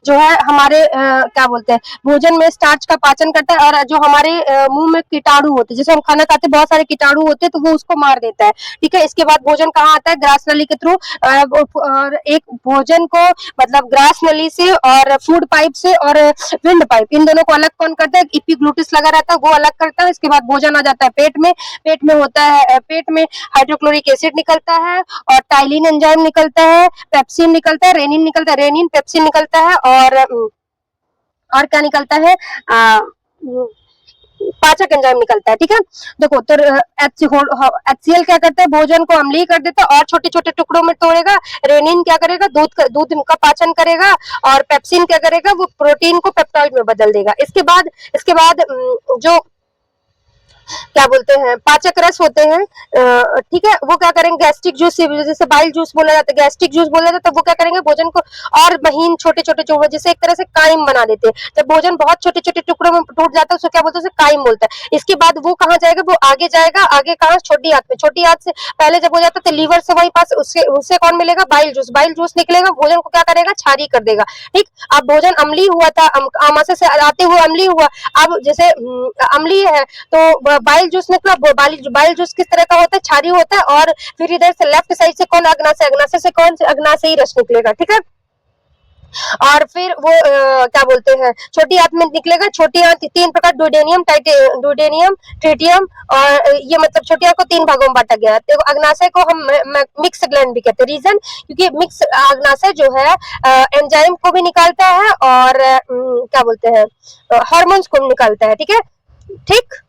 जो है हमारे क्या बोलते हैं भोजन में स्टार्च का पाचन करता है और जो हमारे मुंह में कीटाणु होते हैं, जैसे हम खाना खाते हैं बहुत सारे कीटाणु होते हैं तो वो उसको मार देता है, ठीक है। इसके बाद भोजन कहाँ आता है, ग्रास नली के थ्रू, और एक भोजन को मतलब ग्रास नली से और फूड पाइप से और विंड पाइप, इन दोनों को अलग कौन करता है, इपिग्लूटिस लगा रहता है वो अलग करता है। इसके बाद भोजन आ जाता है पेट में, पेट में होता है, पेट में हाइड्रोक्लोरिक एसिड निकलता है और टाइलिन एंजाइम निकलता है, पेप्सिन निकलता है, रेनिन निकलता है, रेनिन पेप्सिन निकलता है और क्या निकलता है, पाचक एंजाइम निकलता है, ठीक है। देखो तो HCl क्या करता है, भोजन को अम्लीय कर देता है और छोटे छोटे टुकड़ों में तोड़ेगा, रेनिन क्या करेगा, दूध का पाचन करेगा और पेप्सिन क्या करेगा, वो प्रोटीन को पेप्टाइड में बदल देगा। इसके बाद जो क्या बोलते हैं पाचक रस होते हैं, ठीक है, वो क्या करेंगे, गैस्ट्रिक जूस, जैसे बाइल जूस बोला जाता है, गैस्ट्रिक जूस बोला जाता है, वो क्या करेंगे भोजन को और महीन छोटे छोटे जो जैसे एक तरह से काइम बना देते हैं। जब भोजन बहुत छोटे छोटे टुकड़ों में टूट जाता है उसको क्या बोलते हैं, काइम बोलता है। इसके बाद वो कहाँ जाएगा, वो आगे जाएगा, आगे कहाँ, छोटी आंत में, छोटी आंत से पहले जब हो जाता है तो लीवर से वही पास उससे कौन मिलेगा, बाइल जूस निकलेगा, भोजन को क्या करेगा, क्षारीय कर देगा, ठीक। अब भोजन अम्लीय हुआ था, आमाशय से आते हुए अम्लीय हुआ, अब जैसे अम्लीय है तो बाइल जूस निकला, बाइल जूस किस तरह का होता है, क्षारीय होता है, और फिर इधर से लेफ्ट साइड से कौन, अग्नाशय से कौन, अग्नाशयी रस निकलेगा, ठीक है। और फिर वो क्या बोलते हैं छोटी आंत में निकलेगा, छोटी आंत तीन प्रकार, डुडेनियम, ट्रिटियम, और ये मतलब छोटी आंत को तीन भागों में बांटा गया है। तो अग्नाशय को हम मिक्स ग्लैंड भी कहते हैं, रीजन क्योंकि मिक्स अग्नाशय जो है एंजाइम को भी निकालता है और क्या बोलते हैं हार्मोन्स को निकालता है, ठीक है, ठीक।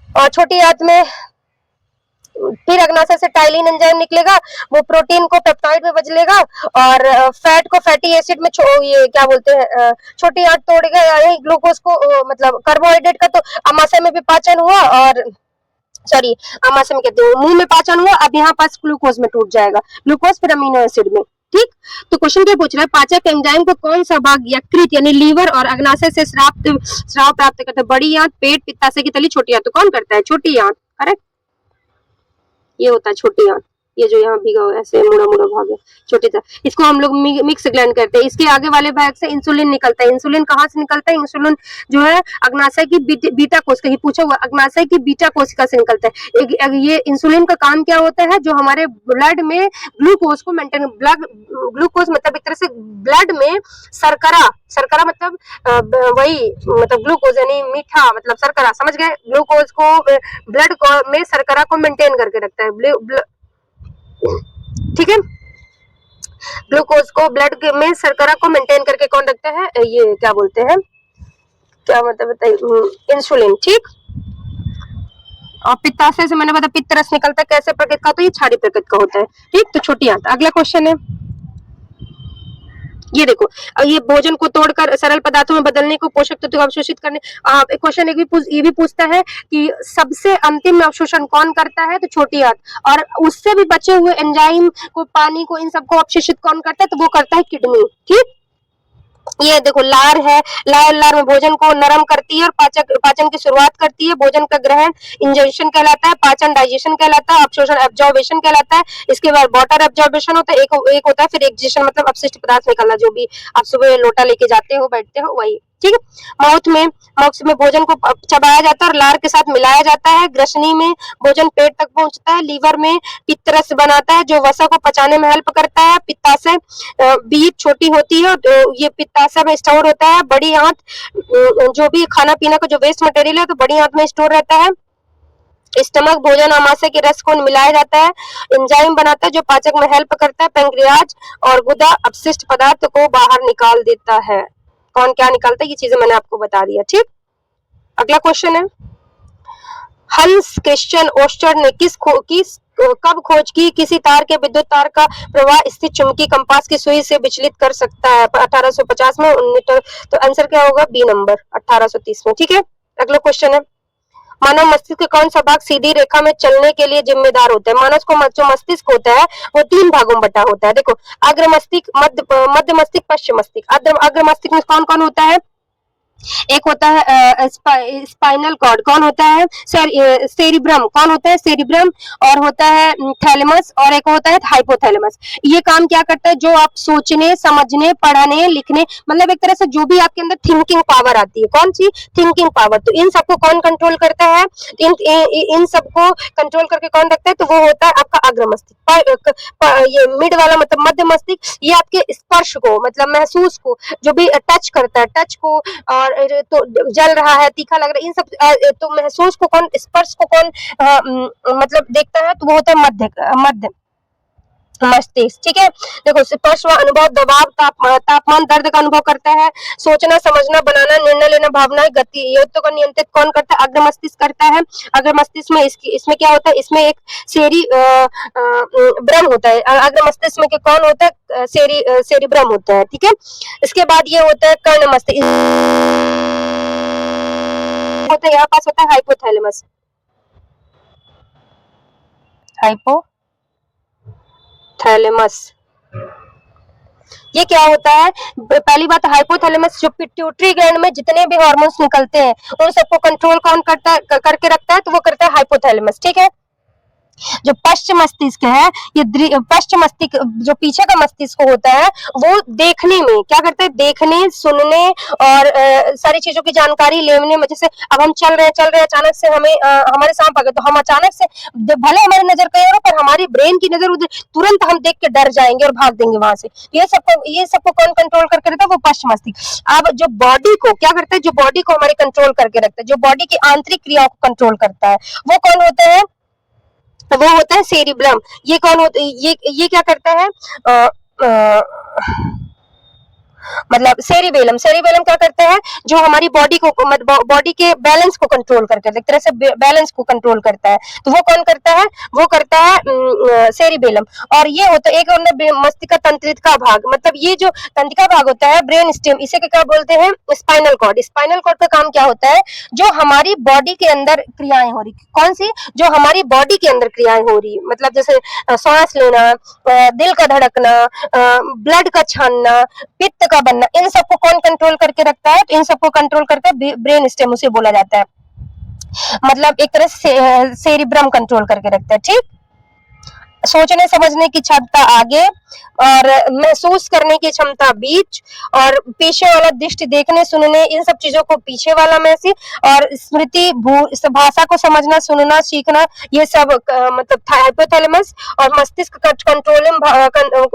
और छोटी आंत में फिर अग्नाशय से टाइलिन एंजाइम निकलेगा, वो प्रोटीन को पेप्टाइड में बदलेगा और फैट को फैटी एसिड में ये क्या बोलते हैं छोटी आंत तोड़ेगा, यानी ग्लूकोज को मतलब कार्बोहाइड्रेट का तो आमाशय में भी पाचन हुआ, और सॉरी आमाशय में कहते हैं मुंह में पाचन हुआ, अब यहाँ पास ग्लूकोज में टूट जाएगा, ग्लूकोज फिर अमीनो एसिड में, ठीक। तो क्वेश्चन क्या पूछ रहा है, पाचक एंजाइम को कौन सा भाग यकृत यानी लीवर और अग्नाशय से स्राव प्राप्त करता है, बड़ी आंत, पेट, पित्ताशय की थैली, छोटी आंत, तो कौन करता है, छोटी आंत, करेक्ट, ये होता है छोटी आंत, ये जो यहाँ भीगा हुआ ऐसे मुड़ा मुड़ा भाग है, छोटी सा, इसको हम लोग मिक्स ग्लैंड करते हैं। इसके आगे वाले भाग से इंसुलिन निकलता है, इंसुलिन कहाँ से निकलता है, इंसुलिन जो है अग्नाशय की बीटा कोशिका, ये पूछा हुआ अग्नाशय की बीटा कोशिका से निकलता है। ये इंसुलिन का काम क्या होता है, जो हमारे ब्लड में ग्लूकोज को मेंटेन, ग्लूकोज मतलब एक तरह से ब्लड में शर्करा मतलब वही मतलब ग्लूकोज यानी मीठा मतलब शर्करा, समझ गए, ग्लूकोज को ब्लड में शर्करा को मेंटेन करके रखता है, ठीक है, ग्लूकोज को ब्लड में शर्करा को मेंटेन करके कौन रखता है, ये क्या बोलते हैं, क्या मतलब बताइए, इंसुलिन, ठीक। और पित्ताशय से मैंने बताया पित्त रस निकलता है, कैसे प्रकृति का, तो ये क्षारीय प्रकृति का होता है, ठीक। तो छोटी आंत, अगला क्वेश्चन है, ये देखो, ये भोजन को तोड़कर सरल पदार्थों में बदलने को, पोषक तत्व को अवशोषित करने। क्वेश्चन ये भी पूछता है कि सबसे अंतिम में अवशोषण कौन करता है, तो छोटी आंत। और उससे भी बचे हुए एंजाइम को, पानी को, इन सबको अवशोषित कौन करता है, तो वो करता है किडनी। ठीक, ये देखो लार है, लार में भोजन को नरम करती है और पाचन की शुरुआत करती है। भोजन का ग्रहण इंजेक्शन कहलाता है, पाचन डाइजेशन कहलाता है, अवशोषण एब्जॉर्बेशन कहलाता है। इसके बाद वाटर एब्जॉर्बेशन होता है, एक होता है फिर एक्जेशन, मतलब अपशिष्ट पदार्थ निकलना, जो भी आप सुबह लोटा लेके जाते हो, बैठते हो, वही। ठीक है, माउथ में भोजन को चबाया जाता है और लार के साथ मिलाया जाता है। ग्रसनी में भोजन पेट तक पहुंचता है। लीवर में पित्तरस बनाता है जो वसा को पचाने में हेल्प करता है। पित्ताशय बीज छोटी होती है, ये पित्ताशय में स्टोर होता है। बड़ी आंत जो भी खाना पीना का जो वेस्ट मटेरियल है, तो बड़ी आंत में स्टोर रहता है। स्टमक भोजन आमाशय के रस को मिलाया जाता है, एंजाइम बनाता है जो पाचक में हेल्प करता है। पैंक्रियाज और गुदा अपशिष्ट पदार्थ को बाहर निकाल देता है। कौन क्या निकालता है, ये चीजें मैंने आपको बता दिया। ठीक, अगला क्वेश्चन है, हंस क्रिश्चियन ओस्टर ने कब खोज की, किसी तार के विद्युत तार का प्रवाह स्थित चुंबकीय कंपास की सुई से विचलित कर सकता है। 1850 में। तो आंसर क्या होगा, बी नंबर, 1830 में। ठीक है, अगला क्वेश्चन है, मानव मस्तिष्क का कौन सा भाग सीधी रेखा में चलने के लिए जिम्मेदार होता है। मानव को जो मस्तिष्क होता है वो 3 भागों में बटा होता है। देखो, अग्र मस्तिष्क, मध्य मस्तिष्क, पश्चिम मस्तिष्क। अग्र मस्तिष्क में कौन कौन होता है, एक होता है स्पाइनल कॉर्ड, कौन होता है, सेरिब्रम, कौन होता है, सेरिब्रम, और होता है थैलेमस, और एक होता है हाइपोथैलेमस। ये काम क्या करता है, जो आप सोचने, समझने, पढ़ने, लिखने, मतलब एक तरह से जो भी आपके अंदर थिंकिंग पावर आती है, कौन सी, थिंकिंग पावर, तो इन सबको कौन कंट्रोल करता है, इन सबको कंट्रोल करके कौन रखता है, तो वो होता है आपका अग्र मस्तिष्क। ये मिड वाला मतलब मध्य मस्तिष्क, ये आपके स्पर्श को, मतलब महसूस को, जो भी टच करता है, टच को, और तो जल रहा है, तीखा लग रहा है, इन सब तो महसूस को कौन, स्पर्श को कौन मतलब देखता है, तो वो होता है मध्य मस्तिष्क। ठीक है, देखो, स्पर्श व अनुभव, दबाव, तापमान, दर्द का अनुभव करता है। सोचना, समझना, बनाना, निर्णय लेना, भावना, गति, ये तो का नियंत्रित कौन करता है, अग्र मस्तिष्क करता है। अग्र मस्तिष्क में इसमें क्या होता है, इसमें एक सेरिब्रम होता है। अग्र मस्तिष्क में कौन होता है, सेरिब्रम होता है। ठीक है, इसके बाद ये होता है कर्ण मस्तिष्क, होता है यहाँ पास होता है हाइपोथैलेमस, थैलेमस। ये क्या होता है, पहली बात, हाइपोथैलेमस जो पिट्यूटरी ग्लैंड में जितने भी हार्मोन्स निकलते हैं उन सबको कंट्रोल कौन करता है, करके रखता है, तो वो करता है हाइपोथैलेमस। ठीक है, जो पश्चिम मस्तिष्क है, ये पश्चिम मस्तिष्क जो पीछे का मस्तिष्क होता है, वो देखने में क्या करता है, देखने, सुनने और सारी चीजों की जानकारी लेने में। जैसे अब हम चल रहे हैं, अचानक से हमें हमारे सांप आ गए, तो हम अचानक से, भले हमारी नजर कहीं और, पर हमारी ब्रेन की नजर उधर, तुरंत हम देख के डर जाएंगे और भाग देंगे वहां से। ये सबको कौन कंट्रोल करके रखता है, वो पश्चिम मस्तिष्क। अब जो बॉडी को क्या करता है, जो बॉडी को हमारे कंट्रोल करके रखता है, जो बॉडी की आंतरिक क्रियाओं को कंट्रोल करता है, वो कौन होता है, वो होता है सेरिब्रम। ये कौन होता है, ये क्या करता है, मतलब सेरिबेलम क्या करता है, जो हमारी बॉडी को, बॉडी के बैलेंस को कंट्रोल करके, एक तरह से बैलेंस को कंट्रोल करता है, तो वो कौन करता है, वो करता है सेरिबेलम। और ये होता है एक मस्तिष्क तंत्रिका भाग, मतलब ये जो तंत्रिका भाग होता है, ब्रेन स्टेम, इसे क्या बोलते हैं, स्पाइनल कॉर्ड। स्पाइनल कॉर्ड का काम क्या होता है, जो हमारी बॉडी के अंदर क्रियाएं हो रही, कौन सी, जो हमारी बॉडी के अंदर क्रियाएं हो रही, मतलब जैसे सांस लेना, दिल का धड़कना, ब्लड का छानना, पित्त का बनना, इन सबको कौन कंट्रोल करके रखता है, तो इन सबको कंट्रोल करता है ब्रेन स्टेम, उसे बोला जाता है, मतलब एक तरह से सेरिब्रम कंट्रोल करके रखता है। ठीक, सोचने समझने की क्षमता आगे, और महसूस करने की क्षमता बीच, और पीछे वाला दृष्टि, देखने, सुनने, इन सब चीजों को पीछे वाला में से, और स्मृति, भाषा को समझना, सुनना, सीखना, ये सब मतलब हाइपोथैलेमस। और मस्तिष्क कंट्रोलिंग,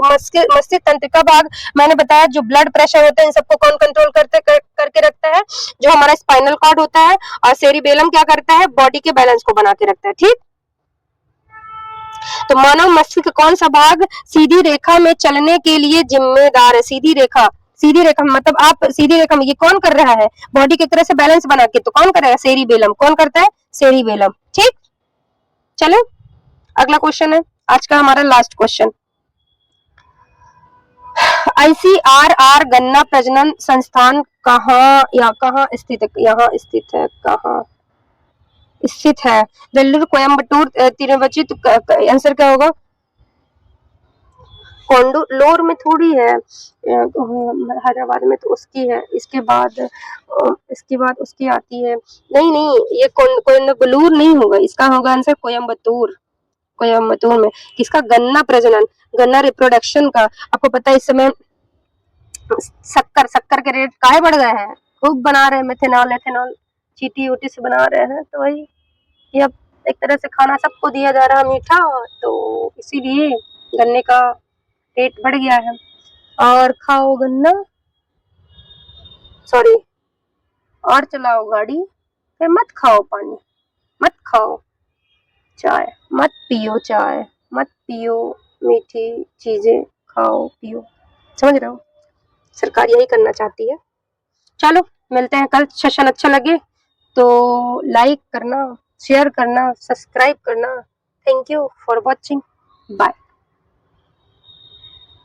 मस्तिष्क तंत्रिका भाग मैंने बताया, जो ब्लड प्रेशर होता है, इन सबको कौन कंट्रोल करके रखता है, जो हमारा स्पाइनल कॉर्ड होता है। और सेरिबेलम क्या करता है, बॉडी के बैलेंस को बना के रखता है। ठीक, तो मानव मस्तिष्क कौन सा भाग सीधी रेखा में चलने के लिए जिम्मेदार है, सीधी रेखा मतलब आप सीधी रेखा में, ये कौन कर रहा है, बॉडी की तरह से बैलेंस बना के, तो कौन कर रहा है, सेरिबेलम, कौन करता है, सेरिबेलम। ठीक, चलो अगला क्वेश्चन है आज का हमारा लास्ट क्वेश्चन। ICRR गन्ना प्रजनन संस्थान कहाँ स्थित है? यहाँ स्थित है। कहाँ स्थित है? वेल्लूर, कोयम्बटूर, तिरुवची। तो आंसर क्या होगा? कोंडूलोर में थोड़ी है, हैदराबाद में तो उसकी है। इसके बाद उसकी आती है। नहीं नहीं, ये कोयम्बलूर नहीं होगा, इसका होगा आंसर कोयम्बतूर। कोयम्बतूर में किसका? गन्ना प्रजनन, गन्ना रिप्रोडक्शन का। आपको पता है इस समय शक्कर के रेट काहे बढ़ गए हैं? खूब बना रहे हैं मेथेनॉल एथेनॉल, चीटी उटी से बना रहे हैं। तो वही ये अब एक तरह से खाना सबको दिया जा रहा है मीठा, तो इसीलिए गन्ने का रेट बढ़ गया है। और खाओ गन्ना, सॉरी, और चलाओ गाड़ी, फिर मत खाओ पानी, मत खाओ चाय, मत पियो चाय, मत पियो मीठी चीजें, खाओ पियो। समझ रहे हो? सरकार यही करना चाहती है। चलो मिलते हैं कल। सेशन अच्छा लगे तो लाइक करना, शेयर करना, सब्सक्राइब करना। Thank you for watching. Bye.